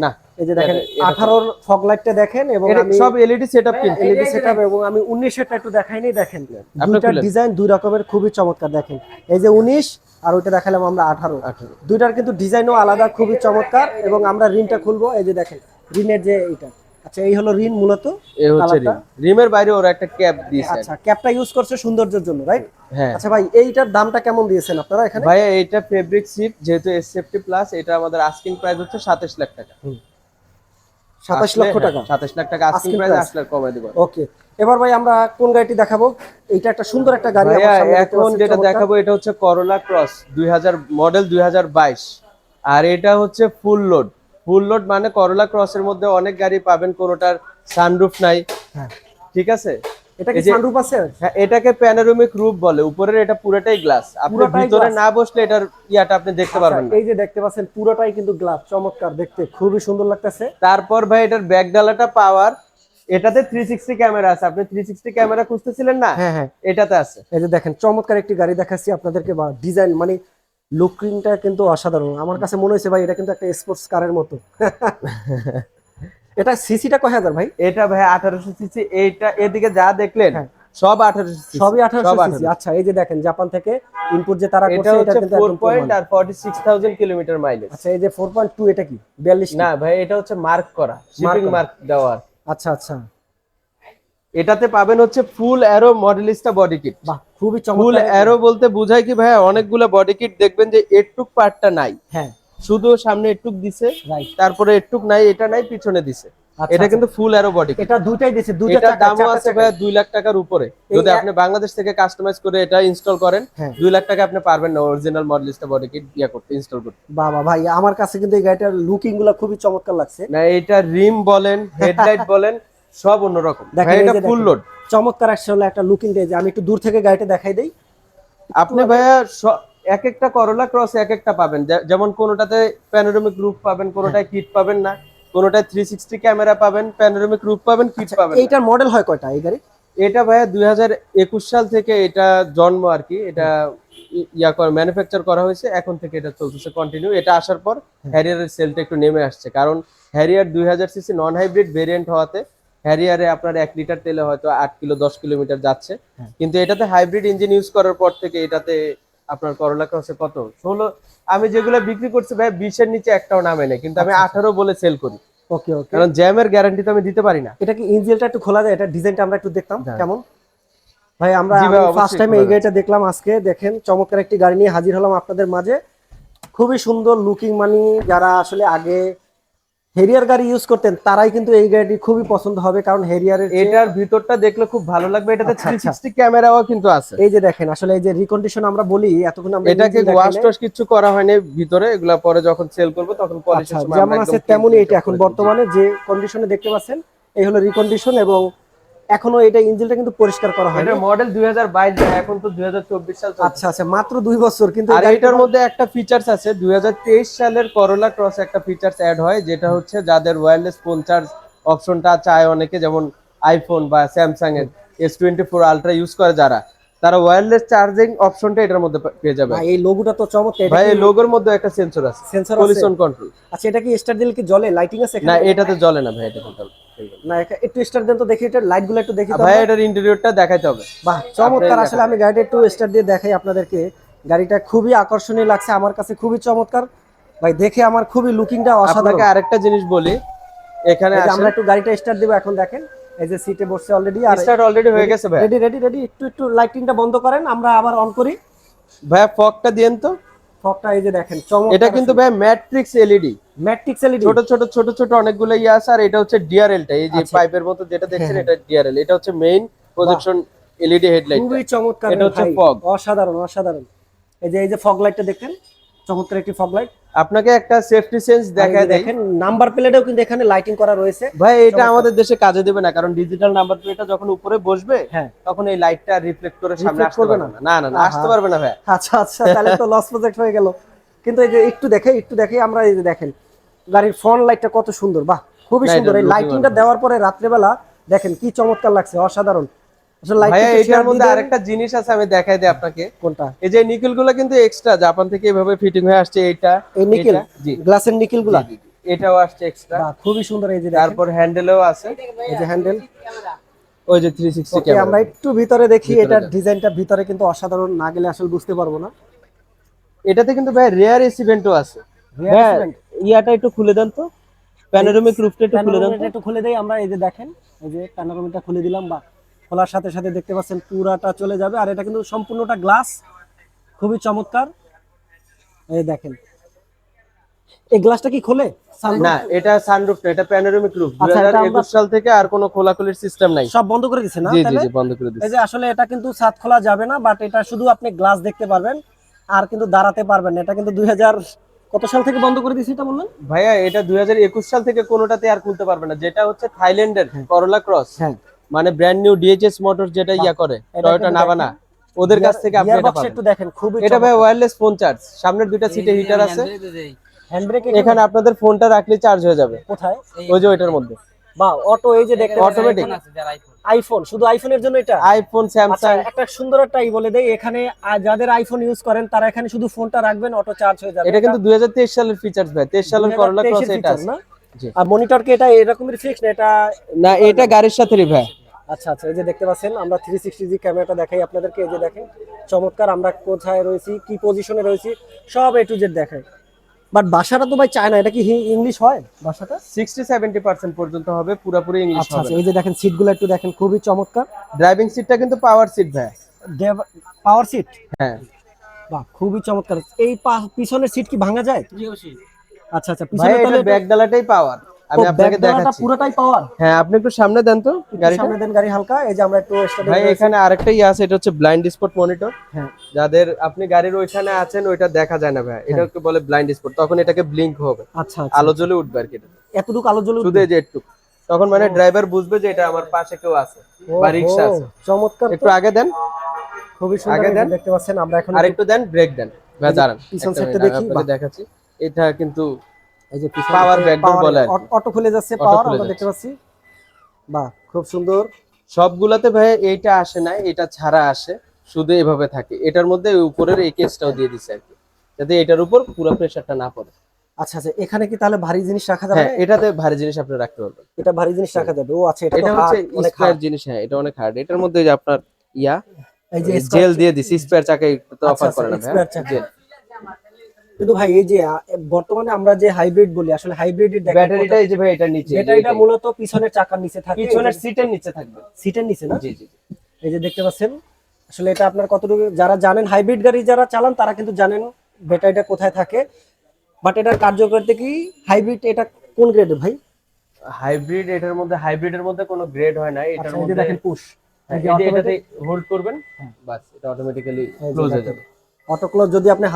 না। এই যে দেখেন 18 ফগ লাইটটা দেখেন, এবং এটা আমি সব এলইডি সেটআপ কিন্তু। এলইডি সেটআপ, এবং আমি 19 এরটা একটু দেখাইনি। দেখেন আপনি দুইটার খুলেন। ডিজাইন দুই রকমের, খুবই চমৎকার। দেখেন এই যে 19 আর ওইটা দেখালাম আমরা 18। 18 দুইটার কিন্তু ডিজাইনও আলাদা, খুবই চমৎকার। এবং আমরা রিনটা খুলবো, এই যে দেখেন রিনের যে এইটা। আচ্ছা, এই হলো রিন মূলত এ হচ্ছে কালারটা। রিম, রিমের বাইরে ওরা একটা ক্যাপ দিয়েছে। আচ্ছা, ক্যাপটা ইউজ করছে সৌন্দর্যের জন্য, রাইট? হ্যাঁ আচ্ছা ভাই, এইটার দামটা কেমন দিয়েছেন আপনারা এখানে? ভাইয়া, এটা ফেব্রিক সিট যেহেতু এসএফটি প্লাস, এটা আমাদের আস্কিং প্রাইস হচ্ছে 27 লাখ টাকা। 27 লক্ষ টাকা 27 লাখ টাকা আস্কিং Asking প্রাইস, price। আসলে কমাই দেব। ওকে। এবার ভাই আমরা কোন গাড়িটি দেখাবো? এইটা একটা সুন্দর একটা গাড়ি ভাইয়া আমার সামনে দেখতে এখন পাচ্ছি, যেটা চমৎকার। দেখাবো এটা হচ্ছে করোলা ক্রস 2000 মডেল 2022। আর এটা হচ্ছে ফুল লোড। ফুল লোড মানে করোলা ক্রসের মধ্যে অনেক গাড়ি পাবেন কোনোটার সানরুফ নাই। হ্যাঁ। ঠিক আছে, এটা কি এই যে সানরুফ আছে? হ্যাঁ, এটাকে প্যানোরামিক রূপ বলে। উপরের এটা পুরোটাই গ্লাস, আপনি পুরোটাই ভিতরে glass? না বসলে এটার ইয়াটা আপনি দেখতে পারবেন আচ্ছা, না। এই যে দেখতে পাচ্ছেন পুরোটাই কিন্তু গ্লাস, চমৎকার দেখতে, খুবই সুন্দর লাগতেছে। তারপর ভাই এটার ব্যাক ডালাটা পাওয়ার, এটাতে 360 ক্যামেরা আছে। আপনি 360 ক্যামেরা খুঁজতেছিলেন না, হ্যাঁ হ্যাঁ, এটাতে আছে। এই যে দেখেন চমৎকার একটি গাড়ি দেখাচ্ছি আপনাদেরকে, বা ডিজাইন মানে লুকিংটা কিন্তু অসাধারণ। আমার কাছে মনে হয়েছে ভাই এটা কিন্তু একটা স্পোর্টস কারের মতো। এটা সিসিটা কয় হাজার ভাই? এটা ভাই 1800 সিসি। এইটা এদিকে যা দেখলেন হ্যাঁ। সব 1800 সিসি, সবই 1800 সব সিসি। 1800। আচ্ছা, এই যে দেখেন জাপান থেকে ইনপুট যে তারা এটা করছে, এটা হচ্ছে কিন্তু 4 একদম পয়েন্ট প্রমাণ। আর 46,000 কিলোমিটার মাইলেজ। আচ্ছা, এই যে 4.2 এটা কি 42? না ভাই, এটা হচ্ছে মার্ক করা, শিপিং করা। মার্ক দেওয়ার। আচ্ছা আচ্ছা, এটাতে পাবেন হচ্ছে ফুল অ্যারো মডেলিস্টা বডি কিট। বাহ, খুবই ফুল চমৎকার। অ্যারো বলতে বোঝায় কি ভাই, অনেকগুলো বডি কিট দেখবেন যে এটুক পার্টটা নাই, হ্যাঁ, শুধু সামনে এটুক দিছে, রাইট। তারপরে এটুক নাই, এটা নাই, পিছনে দিছে। এটা কিন্তু ফুল অ্যারো বডি কিট। এটা দুইটাই দিয়েছে, দুইটা এটার চাকা, দামও চারটা আছে চাকা। ভাই 2 লাখ টাকার উপরে। এই যদি আপনি বাংলাদেশ থেকে কাস্টমাইজ করে এটা ইনস্টল করেন, হ্যাঁ। 2 লাখ টাকা আপনি পারবেন না অরিজিনাল মডেলিস্টা বডি কিট ইয়া করতে, ইনস্টল করতে। বাবা ভাই, আমার কাছে কিন্তু এই গাড়িটার লুকিং গুলা খুবই চমৎকার লাগছে। না, এটা রিম বলেন, হেডলাইট বলেন, সব অন্যরকম। দেখেন ভাই এই এটা যে ফুল দেখেন, লোড। চমৎকার আসলে একটা লুকিং দিয়ে। যে আমি একটু দূর থেকে গাড়িটা দেখাই দেই। আপনি ভাইয়া এক একটা করোলা ক্রস এক একটা পাবেন, যেমন কোনোটাতে প্যানোরামিক রূপ পাবেন, কোনোটায় কিট পাবেন না, কোনোটায় 360 ক্যামেরা পাবেন, প্যানোরামিক রূপ পাবেন, কিট আচ্ছা, পাবেন না। এইটার মডেল হয় কয়টা এই গাড়ি? এটা ভাইয়া 2021 সাল থেকে এটা জন্ম আর কি। এটা ম্যানুফ্যাকচার করা হয়েছে, এখন থেকে এটা চলতেছে কন্টিনিউ। এটা আসার পর হ্যারিয়ারের সেলটা একটু নেমে আসছে, কারণ Harrier 2000 CC non hybrid variant হওয়াতে হ্যারিয়ারে আপনার 1 লিটার তেলে হয়তো 8 কিলো 10 কিলোমিটার যাচ্ছে। কিন্তু এটাতে হাইব্রিড ইঞ্জিন ইউজ করার পর থেকে এটাতে আপনার করোলা ক্রসে কত 16, আমি যেগুলো বিক্রি করছি ভাই 20 এর নিচে একটাও নামে নেই, কিন্তু আমি 18 বলে সেল করি, ওকে ওকে। কারণ জ্যামের গ্যারান্টি তো আমি দিতে পারি না। এটা কি ইঞ্জিনটা একটু খোলা যায়? এটা ডিজাইনটা আমরা একটু দেখতাম হ্যাঁ। কেমন। ভাই আমরা জি ভাই, ফার্স্ট অবশ্যই টাইম খোলা এই যায়। গাড়িটা দেখলাম আজকে। দেখেন চমৎকার একটি গাড়ি নিয়ে হাজির হলাম আপনাদের মাঝে, খুবই সুন্দর লুকিং। মানে যারা আসলে আগে হেরিয়ার গাড়ি ইউজ করতেন তারাই কিন্তু এই গাড়িটি খুবই পছন্দ হবে, কারণ হেরিয়ারের এটার ভিতরটা দেখলে খুব ভালো লাগবে। এটাতে আচ্ছা, আচ্ছা। 360 ক্যামেরাও কিন্তু আছে। এই যে দেখেন আসলে এই যে রিকন্ডিশন আমরা বলি, এতক্ষণ আমরা এটাকে engine ওয়াশ দেখাই নাই। টশ কিছু করা হয়নি ভিতরে, এগুলা পরে যখন সেল করব তখন পলিশের আচ্ছা, সময় যেমন আমরা আছে একদম তেমনই এটা এখন করে দিই। বর্তমানে যে কন্ডিশনে দেখতে পাচ্ছেন, এই হলো রিকন্ডিশন। এবং এখনো এটা ইঞ্জিনটা কিন্তু পরিষ্কার করা হয়নি। এটা মডেল 2022, এখন তো 2024 সাল চলছে। আচ্ছা আচ্ছা, মাত্র 2 বছর কিন্তু এই আর গাড়িটার এটার মধ্যে একটা ফিচার্স আছে, 2023 সালের করোলা ক্রস একটা ফিচার্স অ্যাড হয়, যেটা হচ্ছে যাদের ওয়্যারলেস ফোন চার্জ অপশনটা চায় অনেকে, যেমন আইফোন বা স্যামসাং এর S24 আলট্রা ইউজ করে যারা, তারা ওয়্যারলেস চার্জিং অপশনটা এটার মধ্যে পেয়ে যাবে। ভাই এই লোগোটা তো চমৎকার, ভাই এই লোগোর মধ্যে একটা সেন্সর আছে, সেন্সর আছে। Pollution control. আচ্ছা এটা কি স্টার দিলে কি জ্বলে, লাইটিং আছে না এখানে? এটাতে জ্বলে না ভাই, এটাতে জ্বলে না একটু স্টার দেন তো দেখি, এটা লাইট গুলো একটু দেখি তো ভাই। আমরা। এটার ইন্টেরিয়রটা দেখাইতে হবে। বাহ চমৎকার, আপনাই আসলে আমি গাড়িটা একটু স্টার দিয়ে দেখাই আপনাদেরকে। গাড়িটা খুবই আকর্ষণীয় লাগছে আমার কাছে, খুবই চমৎকার ভাই, দেখে আমার খুবই লুকিংটা অসাধারণ। আপনাকে আরেকটা জিনিস বলি, এখানে এই যে আমরা আসেন। একটু গাড়িটা স্টার্ট দিব এখন, দেখেন এই যে সিটে বসছে অলরেডি। আর স্টার্ট অলরেডি হয়ে গেছে ভাই। রেডি রেডি রেডি, একটু একটু লাইটিংটা বন্ধ করেন, আমরা আবার অন করি। ভাই ফগটা দেন তো। ফগটা এই যে দেখেন চমৎকার, এটা কিন্তু ভাই ম্যাট্রিক্স এলইডি, ম্যাট্রিক্স এলইডি। ছোট ছোট ছোট ছোট অনেকগুলো ইয়ে আছে। আর এটা হচ্ছে ডিআরএলটা, এই যে আচ্ছা। পাইপের মতো যেটা দেখছেন হ্যাঁ, এটা ডিআরএল। এটা হচ্ছে মেইন প্রজেকশন এলইডি হেডলাইট। খুবই চমৎকার এটা হচ্ছে ভাই, ফগ। অসাধারণ অসাধারণ। এই যে ফগ লাইটটা দেখেন, চমৎকার একটি ফগ লাইট। আপনাকে একটা সেফটি সেন্স দেখায় দেই। দেখেন নাম্বার প্লেটেও কিন্তু এখানে লাইটিং করা রয়েছে ভাই এটা চমৎকার। আমাদের দেশে কাজে দেবে না, কারণ ডিজিটাল নাম্বার প্লেটটা যখন উপরে বসবে হ্যাঁ, তখন এই লাইটটা রিফ্লেক্ট করে সামনে Reflect আসতে করবে পারবে না? না। না না না, আসতে আহা। পারবে না ভাই। আচ্ছা আচ্ছা, তাহলে তো লস প্রজেক্ট হয়ে গেল। কিন্তু এই যে একটু দেখে আমরা, এই যে দেখেন গাড়ির ফ্রন্ট লাইটটা কত সুন্দর, বাহ খুবই না, সুন্দর। এটা এই looking লাইটিংটা অনেক দেওয়ার পরে রাত্রেবেলা দেখেন কি চমৎকার লাগছে, অসাধারণ। আসলে ভাইয়া লাইটটা এটার মধ্যে আরেকটা জিনিস আছে, আমি দেখাই দিই আপনাকে। কোনটা? এই যে নিকেল গুলো কিন্তু এক্সট্রা জাপান থেকে এভাবে ফিটিং হয়ে আসছে। এইটা এই নিকেল, এটা, জি গ্লাসের নিকেল গুলা, জি, জি, জি। এটাও আসছে এক্সট্রা। বাহ খুবই সুন্দর। এই যে দেখেন, তারপর হ্যান্ডেলও আছে, এই যে হ্যান্ডেল। ওই যে 360 ওকে আমরা ক্যামেরা। একটু ভিতরে দেখি, ভিতরে এটার যান। ডিজাইনটা ভিতরে কিন্তু অসাধারণ, না গেলে আসলে বুঝতে পারবো না। এটাতে কিন্তু ভাই রেয়ার এসি ভেন্টও আছে। Rear ভাই AC vent? ইয়াটা একটু খুলে দেন তো, প্যানোরামিক রুফটা একটু খুলে দেন তো। প্যানোরামাটা একটু খুলে দেই আমরা। এই যে দেখেন, এই যে প্যানোরামাটা খুলে দিলাম, বা খোলার সাথে সাথে দেখতে পাচ্ছেন পুরাটা চলে যাবে। আর এটা কিন্তু সম্পূর্ণটা গ্লাস, খুবই চমৎকার। এই দেখেন, এই গ্লাসটা কি খোলে? Sunroof? না এটা সানরুফ না, এটা প্যানোরামিক রুফ। আচ্ছা, এটা আমরা 2021 সাল থেকে আর কোনো খোলাখুলির সিস্টেম নাই। সব বন্ধ করে দিছে না জি জি তাহলে? জি, বন্ধ করে এই দিচ্ছি। যে আসলে এটা কিন্তু ছাদ খোলা যাবে না, বাট এটা শুধু আপনি গ্লাস দেখতে পারবেন, আর কিন্তু দাঁড়াতে পারবেন না। এটা কিন্তু 2000 কত সাল থেকে বন্ধ করে দিছে এটা বললেন? ভাইয়া এটা 2021 সাল থেকে কোনোটাতে আর খুলতে পারবে না। যেটা হচ্ছে থাইল্যান্ডের করোলা ক্রস, হ্যাঁ, মানে ব্র্যান্ড নিউ ডিএইচএস মোটর যেটা ইয়া করে, এটা টয়োটা কিন্তু নাভানা, ওদের কাছ থেকে আপনি গিয়ার এটা বক্স পাবেন। একটু দেখেন, খুবই এটা ভাই ওয়্যারলেস ফোন চার্জ, সামনের দুইটা সিটে হিটার আছে। হ্যান্ড ব্রেক এখানে আপনাদের ফোনটা রাখলে চার্জ হয়ে যাবে, কোথায়? ওই যে ওইটার মধ্যে। বা অটো, এই যে দেখতে অটোমেটিক আইফোন, শুধু আইফোনের জন্য এটা? আইফোন, আচ্ছা স্যামসাং। একটা সুন্দর একটা বলে দেই, এখানে যাদের আইফোন ইউজ করেন তারা এখানে শুধু ফোনটা রাখবেন, অটো চার্জ হয়ে যাবে। এটা কিন্তু 2023 সালের ফিচার্স ভাই, 23 সালের করোলা 2023 ক্রস এর এটা feature আছে। না? জি। আর মনিটর কি এটা এরকমের ফিক্স না এটা? না এটা গাড়ির সাথেই ভাই। আচ্ছা আচ্ছা, এই যে দেখতে পাচ্ছেন আমরা 360 ক্যামেরাটা দেখাই আপনাদেরকে। এই যে দেখেন চমৎকার, আমরা কোথায় রয়েছি, কি পজিশনে রয়েছি, সব এ টু জেড দেখাই। বাট ভাষাটা তো ভাই চায় না, এটা কি ইংলিশ হয় ভাষাটা? 60-70% পর্যন্ত হবে, পুরোপুরি ইংলিশ আচ্ছা হবে আচ্ছা, এই যে দেখেন সিটগুলো একটু দেখেন, খুবই চমৎকার। ড্রাইভিং সিটটা কিন্তু পাওয়ার সিট ভাই। পাওয়ার সিট, হ্যাঁ বাহ খুবই চমৎকার। এই পিছনের সিট কি ভাঙা যায়? আচ্ছা আচ্ছা, ভাই পিছনে এটা তাহলে ব্যাক ডালাটাই পাওয়ার, আমি আপনাকে দেখাচ্ছি। পুরোটাই পাওয়ার। হ্যাঁ আপনি একটু সামনে দেন তো গাড়িটা। সামনে দেন গাড়ি হালকা, এই যে আমরা একটু ভাই এখানে আরেকটা ইয়ে আছে, এটা হচ্ছে ব্লাইন্ড স্পট মনিটর। হ্যাঁ, যাদের আপনি গাড়ির ওইখানে আছেন ওইটা দেখা যায় না ভাই, এটাকে বলে ব্লাইন্ড স্পট। তখন এটাকে ব্লিঙ্ক হবে, আচ্ছা আচ্ছা, আলো জ্বলে উঠবে আর কি। এতটুকু আলো জ্বলে শুধু এই যে একটু, তখন মানে ড্রাইভার বুঝবে যে এটা আমার পাশে কেউ আছে বা রিক্সা আছে। চমৎকার, একটু আগে দেন, খুবই সুন্দর। আগে এই যে দেন। দেখতে পাচ্ছেন আমরা এখন আর একটু দেন, ব্রেক দেন ভাই, দাঁড়ান পিছন একটা সাইডটা মিনিট, দেখি। আমি আপনাকে দেখাচ্ছি। এটা কিন্তু এই যে Power backdoor বলে আর কি। অটো খুলে যাচ্ছে, Auto পাওয়ার খুলে আমরা যাচ্ছে। দেখতে পাচ্ছি। বাহ খুব সুন্দর। সবগুলাতে ভাই এইটা আসে না, এটা ছাড়া আসে, শুধু এভাবে থাকে। এটার মধ্যে ওই উপরের এই কেসটাও দিয়ে দিছে আর কি, যাতে এটার উপর পুরো প্রেসারটা না পড়ে। আচ্ছা আচ্ছা, এখানে কি তাহলে ভারী জিনিস রাখা যাবে হ্যাঁ না? এটাতে ভারী জিনিস আপনি রাখতে পারবেন। এটা ভারী জিনিস রাখা যাবে। ও আচ্ছা, এটা তো এটা হচ্ছে hard, অনেক স্পেয়ার hard। জিনিস। হ্যাঁ এটা অনেক হার্ড। এটার মধ্যে যে আপনার ইয়া এই যে জেল দিয়ে দিছি, স্পেয়ার চাকায় তো আচ্ছা অফার করে না ভাই। spare চাকা। কিন্তু ভাই এই যে বর্তমানে আমরা যে হাইব্রিড বলি, আসলে হাইব্রিডের ব্যাটারিটা এই যে ভাই এটার নিচে, ব্যাটারিটা মূলত পিছনের চাকার নিচে থাকে, পিছনের সিটের নিচে থাকবে। সিটের নিচে না? জি জি জি। এই যে দেখতে পাচ্ছেন, আসলে এটা আপনার কতটুকু, যারা জানেন হাইব্রিড গাড়ি যারা চালান তারা কিন্তু জানেন ব্যাটারিটা কোথায় থাকে। বাট এটার কার্যকারিতা কি? হাইব্রিড এটা কোন গ্রেডের ভাই? হাইব্রিড, এটার মধ্যে হাইব্রিডের মধ্যে কোনো গ্রেড হয় না। এটার আচ্ছা, এই যে মধ্যে দেখেন পুশ, এই যে এটাতে হোল্ড করবেন, বাস এটা অটোমেটিক্যালি ক্লোজ হয়ে যাবে। Auto close. যদি আপনি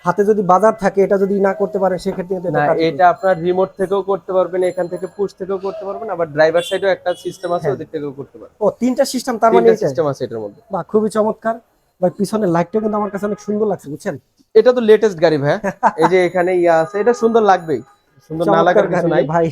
হাতে যদি বাজার থাকে, এটা যদি না করতে পারেন সেক্ষেত্রে কিন্তু এটা না কার্যকরী। এটা আপনার রিমোট থেকেও করতে পারবেন, এখান থেকে পুশ থেকেও করতে পারবেন, আবার ড্রাইভার সাইডেও একটা সিস্টেম আছে, ওদিক থেকেও করতে পারবেন। ও তিনটা সিস্টেম, তার মানে তিনটা এটা সিস্টেম আছে এটার মধ্যে। বাহ খুবই চমৎকার ভাই। পিছনের লাইটটা কিন্তু আমার কাছে অনেক সুন্দর লাগছে, বুঝছেন? এটা তো লেটেস্ট গাড়ি ভাই, এই যে এখানে ইয়া আছে, এটা সুন্দর লাগবেই, সুন্দর না লাগার চমৎকার কিছু গাড়ি নাই ভাই,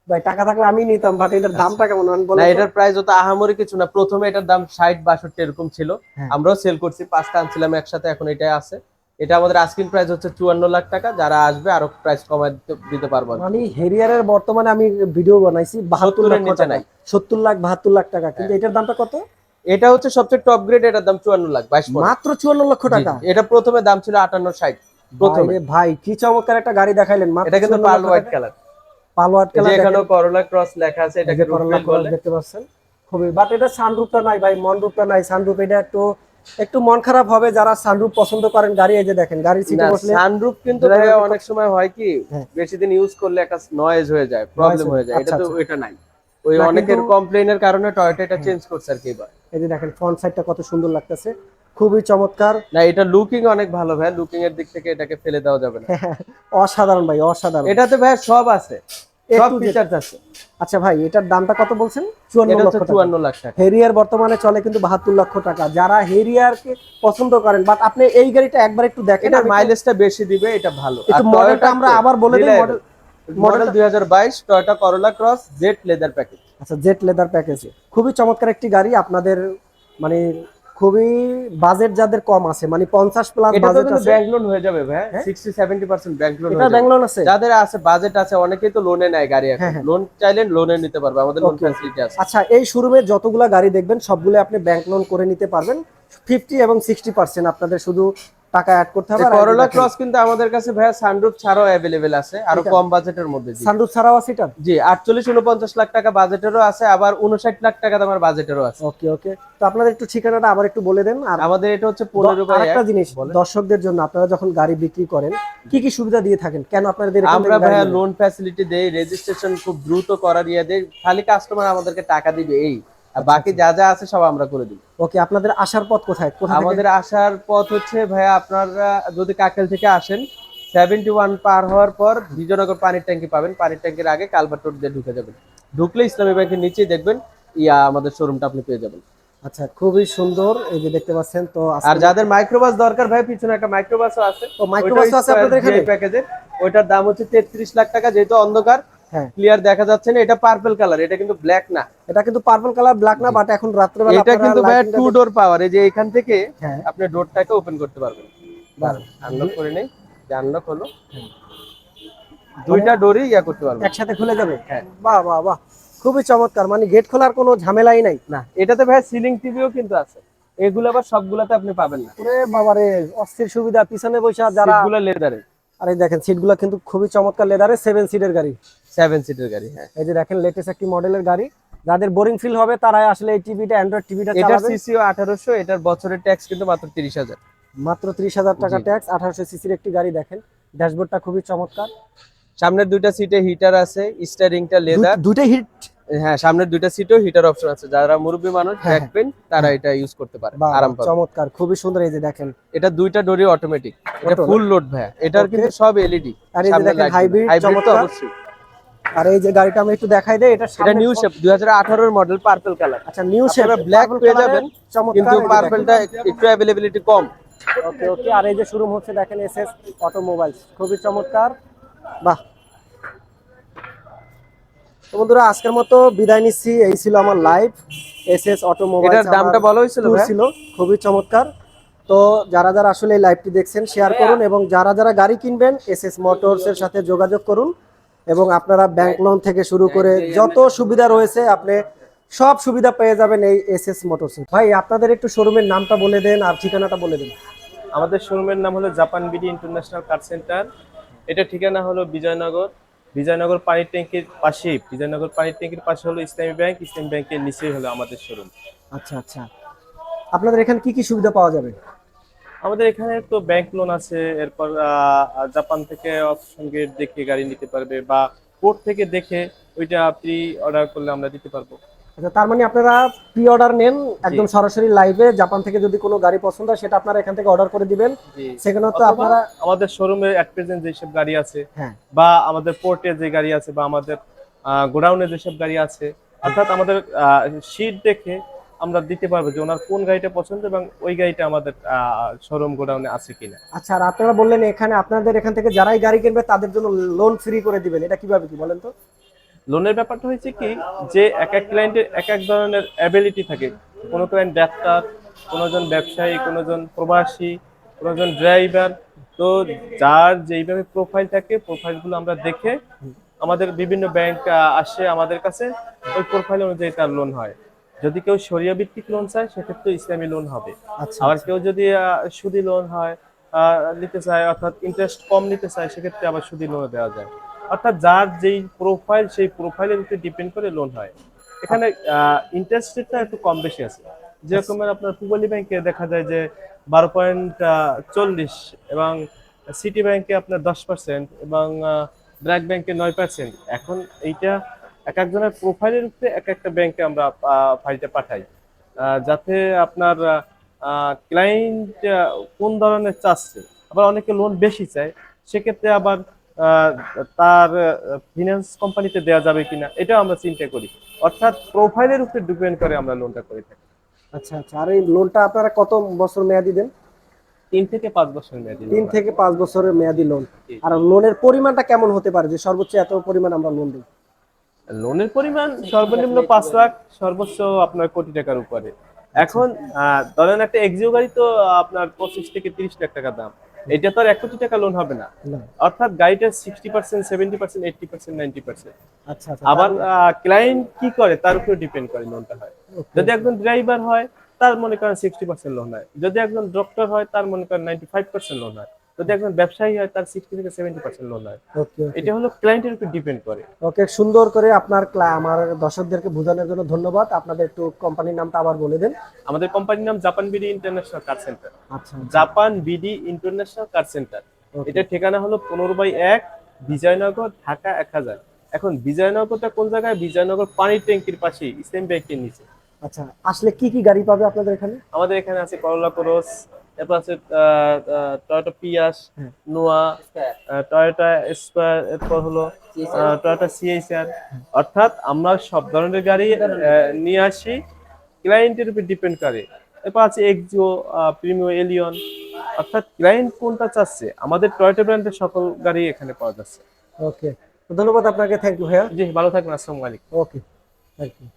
ভাই টাকা থাকলে আমি নিতাম, বাট এটার দামটা কেমন না বলেন তো? এটার প্রাইস তো আহামরি কিছু না, প্রথমে এটার দাম 60-62 এরকম ছিল, হ্যাঁ। আমরাও সেল করছি, 5টা আনছিলাম একসাথে, এখন এটাই আছে। এটা আমাদের আস্কিং প্রাইস হচ্ছে 54 লাখ টাকা, যারা আসবে আরো প্রাইস কমায় দিতে পারবো আর কি। মানে হেরিয়ারের বর্তমানে আমি ভিডিও বানাইছি 72 70 এর লক্ষ নিচে টাকা, নাই। 70 লাখ 72 লাখ টাকা, কিন্তু এটার দামটা কত? এটা হচ্ছে সবচেয়ে টপ গ্রেড, এটার দাম 54 লাখ 22 মডেল। মাত্র 54 লক্ষ জি, টাকা। জি। এটা প্রথমে দাম ছিল 58-60 প্রথমে। ভাইরে ভাই কি চমৎকার একটা গাড়ি দেখাইলেন, মাত্র এটা কিন্তু 54 পার্ল লক্ষ হোয়াইট টাকা। কালার, পালোয়ার এই যে কালার এখানেও দেখেন, করোলা ক্রস লেখা আছে, এই যে এটাকে করোলা রুফ ক্রস বলে। দেখতে পাচ্ছেন, খুবই, বাট এটা সানরুফটা নাই ভাই, মনরুফটা নাই, সানরুফ এটা একটু একটু মন খারাপ হবে যারা সানরুফ পছন্দ করেন গাড়ি। এই যে দেখেন গাড়ির সিটে না বসলে সানরুফ কিন্তু ভাইয়া ড্রাইভার, অনেক সময় হয় কি, হ্যাঁ বেশি দিন ইউজ করলে একটা নয়েজ হয়ে যায়, নয়েজ প্রবলেম হয়ে হয়ে যায়, যায়, এটা আচ্ছা তো আচ্ছা। এটা নাই। ওই না কিন্তু অনেকের কমপ্লেইনের কারণে টয়োটা এটা হ্যাঁ, চেঞ্জ করছে আর কি এবার। এই যে দেখেন ফ্রন্ট সাইডটা কত সুন্দর লাগতেছে, খুবই চমৎকার। না এটা লুকিং অনেক ভালো ভাই, লুকিং এর দিক থেকে এটাকে ফেলে দেওয়া যাবে না। অসাধারণ ভাই, অসাধারণ, এটাতে ভাই সব আছে, এ সব টু জেড। ফিচার্স আছে। আচ্ছা ভাই, এটার দামটা কত বলছেন? 54 এটা হচ্ছে লক্ষ টাকা। 54 লাখ টাকা। হেরিয়ার বর্তমানে চলে কিন্তু 72 লক্ষ টাকা। যারা হেরিয়ারকে পছন্দ করেন, বাট আপনি এই গাড়িটা একবার একটু দেখেন, এটার আমি একটু মাইলেজটা বেশি দিবে, এটা ভালো। আর একটু মডেলটা টয়োটা আমরা তো আবার বলে দিই, রিলায়েবল। মডেল মডেলটা 2022 টয়োটা করোলা ক্রস জেড লেদার প্যাকেজ। আচ্ছা, জেট লেদার প্যাকেজ, খুবই চমৎকার একটি গাড়ি আপনাদের, মানে খুবই বাজেট যাদের কম আছে, মানে 50 প্লাস এটা তো বাজেট কিন্তু আছে। ব্যাংক লোন হয়ে যাবে ভাই, হ্যাঁ 60-70% ব্যাংক লোন এটা হয়ে যাবে। ব্যাংলোন আছে। যাদের আছে বাজেট আছে, অনেকেই তো লোনে নেয় গাড়ি, এখন হ্যাঁ হ্যাঁ, লোন চাইলে লোনে নিতে পারবে, আমাদের লোন ওকে ওকে। ফ্যাসিলিটি আছে। আচ্ছা, এই শোরুমে যতগুলা গাড়ি দেখবেন সবগুলো আপনি ব্যাংক লোন করে নিতে পারবেন, 50 এবং 60% আপনাদের শুধু টাকা অ্যাড করতে হবে। এই আর এই যে করোলা দেখেন, ক্রস কিন্তু আমাদের কাছে ভাইয়া সানরুফ ছাড়াও অ্যাভেলেবেল আছে, আরো এটা কম বাজেটের মধ্যে। জি সানরুফ ছাড়াও আছে এটা? জি, 48-49 লাখ টাকা বাজেটেরও আছে, আবার 59 লাখ টাকা দামের বাজেটেরও আছে। ওকে ওকে। তো আপনাদের একটু ঠিকানাটা আবার একটু বলে দেন। আর আমাদের এটা হচ্ছে 15/1। আরেকটা জিনিস, বলেন। দর্শকদের জন্য আপনারা যখন গাড়ি বিক্রি করেন কি কি সুবিধা দিয়ে থাকেন, কেন আপনাদের এখান আমরা থেকে গাড়ি ভাইয়া নেবেন? লোন ফ্যাসিলিটি দেই, রেজিস্ট্রেশন খুব দ্রুত করার ইয়ে দেই, খালি কাস্টমার আমাদেরকে টাকা দিবে এই, আর আচ্ছা বাকি আচ্ছা, যা যা আছে সব আমরা করে দিই। ওকে। আপনাদের আসার পথ কোথায়, কোথা থেকে? আমাদের আসার পথ হচ্ছে ভাইয়া, আপনারা যদি কাকেল থেকে আসেন 71 পার হওয়ার পর বিজয়নগর পানির ট্যাঙ্কি পাবেন, পানির ট্যাঙ্কির আগে কালভার্ট রোড দিয়ে ঢুকে যাবেন, ঢুকলে ইসলামী ব্যাংকের নিচেই দেখবেন আমাদের শোরুমটা আপনি পেয়ে যাবেন। আচ্ছা, খুবই সুন্দর, এই যে দেখতে পাচ্ছেন। তো আর আজকে যাদের মাইক্রোবাস দরকার ভাই, পিছনে একটা মাইক্রোবাসও আছে, ও মাইক্রোবাসও আছে আপনাদের এখানে? প্যাকেজের, ওইটার দাম হচ্ছে 33 লাখ টাকা, যেহেতু অন্ধকার হ্যাঁ, ক্লিয়ার দেখা যাচ্ছে না, এটা পার্পল কালার, এটা কিন্তু ব্ল্যাক না। এটা কিন্তু পার্পল কালার, ব্ল্যাক না, জি। বাট এখন রাত্রেবেলা এটা আপনারা কিন্তু ভাইয়া লাইটিংটা 2 ডোর পাওয়ার, এই যে এখান থেকে হ্যাঁ, আপনি ডোরটাকে ওপেন করতে পারবেন। বাহ, দাঁড়ান আনলক করে নেই, যে আনলক হলো, হ্যাঁ। দুইটা ডোরই করতে পারবেন। একসাথে খুলে যাবে? হ্যাঁ। বাহ বাহ বাহ, খুবই চমৎকার, মানে গেট খোলার কোনো ঝামেলাই নাই। না এটাতে ভাই সিলিং টিভিও কিন্তু আছে, এগুলো আবার সবগুলাতে আপনি পাবেন না, ওরে বাবারে, অস্থির সুবিধা, পিছনে বসে যারা। সিটগুলো লেদারের, আর এই দেখেন সিটগুলো কিন্তু খুবই চমৎকার, লেদারে 7 সিটের গাড়ি। 7 সিটের গাড়ি। হ্যাঁ, এই যে দেখেন লেটেস্ট একটি মডেলের গাড়ি, যাদের বোরিং ফিল হবে তারাই আসলে এই টিভিটা, অ্যান্ড্রয়েড টিভিটা এটার চালাবে। সিসিও 1800, এটার বছরের ট্যাক্স কিন্তু মাত্র 30,000। মাত্র 30,000 টাকা জি। ট্যাক্স, 1800 সিসির একটি গাড়ি। দেখেন ড্যাশবোর্ডটা খুবই চমৎকার, সামনের দুইটা সিটে হিটার আছে, স্টিয়ারিংটা লেদার। দুইটাই হিট। হ্যাঁ, সামনের দুইটা সিটেও হিটার অপশন আছে, যারা মুরব্বী মানুষ হ্যাঁ, ব্যাক পেন তারা এটা ইউজ করতে পারে, বাহ আরাম পাবে। চমৎকার, খুবই সুন্দর। এই যে দেখেন এটা দুইটা ডোরই অটোমেটিক, এটা Auto না? ফুল লোড ভাইয়া, এটার Okay. কিন্তু সব এলইডি। আর এই যে দেখেন হাইব্রিড, হাইব্রিড তো চমৎকার। অবশ্যই। আর এই যে গাড়িটা আমি একটু দেখাই দেই, এটা এটা নিউ শেপ 2018 এর মডেল, পার্পল কালার। আচ্ছা, নিউ শেপ, আপনারা ব্ল্যাক পেয়ে যাবেন, কিন্তু পার্পলটা চমৎকার। একটু অ্যাভেলেবিলিটি কম। ওকে ওকে। আর এই যে শোরুম হচ্ছে দেখেন এসএস অটোমোবাইলস, খুবই চমৎকার। বাহ। তো বন্ধুরা, আজকের মতো বিদায় নিচ্ছি। এই ছিল আমার লাইভ এসএস অটোমোবাইলস। এটার দামটা বলা হয়েছিল ভাই? ছিল খুবই চমৎকার। তো যারা যারা আসলে এই লাইভটি দেখছেন শেয়ার করুন, এবং যারা যারা গাড়ি কিনবেন এসএস মোটরস এর সাথে যোগাযোগ করুন, এবং আপনারা ব্যাংক লোন থেকে শুরু করে যত সুবিধা রয়েছে আপনি সব সুবিধা পেয়ে যাবেন এই এসএস মোটরস। ভাই আপনাদের একটু শোরুমের নামটা বলে দেন আর ঠিকানাটা বলে দিন। আমাদের শোরুমের নাম হলো Japan BD international car centre. এটা ঠিকানা হলো বিজয়নগর, বিজয়নগর পানির ট্যাঙ্কির পাশেই, বিজয়নগর পানির ট্যাঙ্কির পাশে হলো ইসলামী ব্যাংক, ইসলামী ব্যাংকের নিচেই হলো আমাদের শোরুম। আচ্ছা আচ্ছা, আপনাদের এখানে কি কি সুবিধা পাওয়া যাবে? আমাদের এখানে তো ব্যাংক লোন আছে, এরপর জাপান থেকে অপশন গেট দেখে গাড়ি নিতে পারবে, বা পোর্ট থেকে দেখে ওইটা প্রি অর্ডার করলে আমরা দিতে পারবো। আচ্ছা, তার মানে আপনারা প্রি অর্ডার নেন একদম সরাসরি লাইভে, জাপান থেকে যদি কোনো গাড়ি পছন্দ হয় সেটা আপনারা এখান থেকে অর্ডার করে দিবেন। জি। সেখানে তো অথবা আপনারা আমাদের শোরুমে অ্যাট প্রেজেন্ট যেসব গাড়ি আছে, হ্যাঁ, বা আমাদের পোর্টে যে গাড়ি আছে, বা আমাদের গোডাউনে যেসব গাড়ি আছে, অর্থাৎ আমাদের শীট দেখে আমরা দিতে পারবো যে ওনার কোন গাড়িটা পছন্দ এবং ওই গাড়িটা আমাদের শোরুম গোডাউনে আছে কিনা। আচ্ছা। আর আপনারা বললেন এখানে আপনাদের এখান থেকে যারাই গাড়ি কিনবে তাদের জন্য লোন ফ্রি করে দিবেন, এটা কিভাবে কি বলেন তো? লোনের ব্যাপারটা হয়েছে কি, যে এক এক ক্লায়েন্টের এক এক ধরনের অ্যাবিলিটি থাকে। কোনো ক্লায়েন্ট ডাক্তার, কোনোজন ব্যবসায়ী, কোনোজন প্রবাসী, কোনোজন ড্রাইভার। তো যার যেইভাবে প্রোফাইল থাকে, প্রোফাইলগুলো আমরা দেখে আমাদের বিভিন্ন ব্যাংক আসে আমাদের কাছে, ওই প্রোফাইল অনুযায়ী তার লোন হয়। যদি কেউ শরিয়া ভিত্তিক লোন চায়, সেক্ষেত্রে ইসলামী লোন হবে। আচ্ছা আবার আচ্ছা। কেউ যদি সুদি লোন হয় নিতে চায়, অর্থাৎ ইন্টারেস্ট কম নিতে চায়, সেক্ষেত্রে আবার সুদি লোন দেওয়া যায়। অর্থাৎ যার যেই প্রোফাইল, সেই প্রোফাইলের উপর ডিপেন্ড করে লোন হয়। এখানে ইন্টারেস্ট রেটটা একটু কম বেশি আছে। যেরকমের আপনার পূবালী ব্যাংকে দেখা যায় যে 12.40, এবং সিটি ব্যাংকে আপনার 10%, এবং ব্র্যাক ব্যাংকে 9%। এখন এইটা এক একজনের প্রোফাইলের উপরে এক একটা ব্যাংকে আমরা ফাইলটা পাঠাই, যাতে আপনার ক্লায়েন্ট কোন ধরনের চাচ্ছে। আবার অনেকে লোন বেশি চায়, সেক্ষেত্রে আবার আহ, তার ফিনান্স কোম্পানিতে দেওয়া যাবে কিনা এটাও আমরা চিন্তা করি। অর্থাৎ প্রোফাইলের উপরে ডিপেন্ড করে আমরা লোনটা করে থাকি। আচ্ছা আচ্ছা। আর এই লোনটা আপনারা কত বছর মেয়াদি দেন? 3 থেকে 5 বছর মেয়াদি লোন তিন হয়। থেকে পাঁচ বছরের মেয়াদি লোন। জি। আর লোনের পরিমাণটা কেমন হতে পারে, যে সর্বোচ্চ এত পরিমাণ আমরা লোন দিই? লোনের পরিমাণ সর্বনিম্ন 5 লাখ, সর্বোচ্চ আপনার কোটি টাকার উপরে। আচ্ছা। এখন ধরেন একটা এক্সিও গাড়ি তো আপনার 25 থেকে 30 লাখ টাকা দাম। এটা তো আর 1 কোটি টাকা লোন হবে না। না। অর্থাৎ গাড়িটার 60%, 70%, 80%, 90%। আচ্ছা আচ্ছা। আবার ক্লায়েন্ট কি করে তার উপর ডিপেন্ড করে লোনটা হয়। ওকে। যদি একজন ড্রাইভার হয়, তার মনে করেন 60% লোন হয়। যদি একজন ডক্টর হয়, তার মনে করেন 95% লোন হয়। যদি একজন ব্যবসায়ী হয়, তার 60 থেকে 70% লোন হয়। ওকে ওকে। এটা হলো ক্লায়েন্টের উপর ডিপেন্ড করে। ওকে, সুন্দর করে আপনার আমার দর্শকদেরকে বোঝানোর জন্য ধন্যবাদ। আপনাদের একটু কোম্পানির নামটা আবার বলে দেন। আমাদের কোম্পানির নাম Japan BD international car centre. আচ্ছা আচ্ছা। Japan BD international car centre. Okay. এটা ঠিকানা হলো 15/1, বিজয়নগর, ঢাকা 1000। এখন বিজয়নগরটা কোন জায়গায়? বিজয়নগর পানির ট্যাঙ্কির পাশেই, ইসলাম ব্যাংকের নিচে। আচ্ছা, আসলে কি কি গাড়ি পাবে আপনাদের এখানে? আমাদের এখানে আছে করোলা ক্রস, এরপর আছে টয়োটা পিয়াস, হ্যাঁ। নোয়া, টয়োটা স্কয়ার, এরপর হলো টয়োটা সিএইচআর। অর্থাৎ আমরা সব ধরনের গাড়ি নিয়ে আসি, ক্লায়েন্টের উপর ডিপেন্ড করে। এরপর আছে এক্সিও, প্রিমিও, এলিয়ন। অর্থাৎ ক্লায়েন্ট কোনটা চাচ্ছে, আমাদের টয়োটা ব্র্যান্ডের সকল গাড়ি এখানে পাওয়া যাচ্ছে। ওকে, ধন্যবাদ আপনাকে। থ্যাংক ইউ ভাইয়া। জি, ভালো থাকবেন। আসসালামু আলাইকুম। ওকে, থ্যাংক ইউ।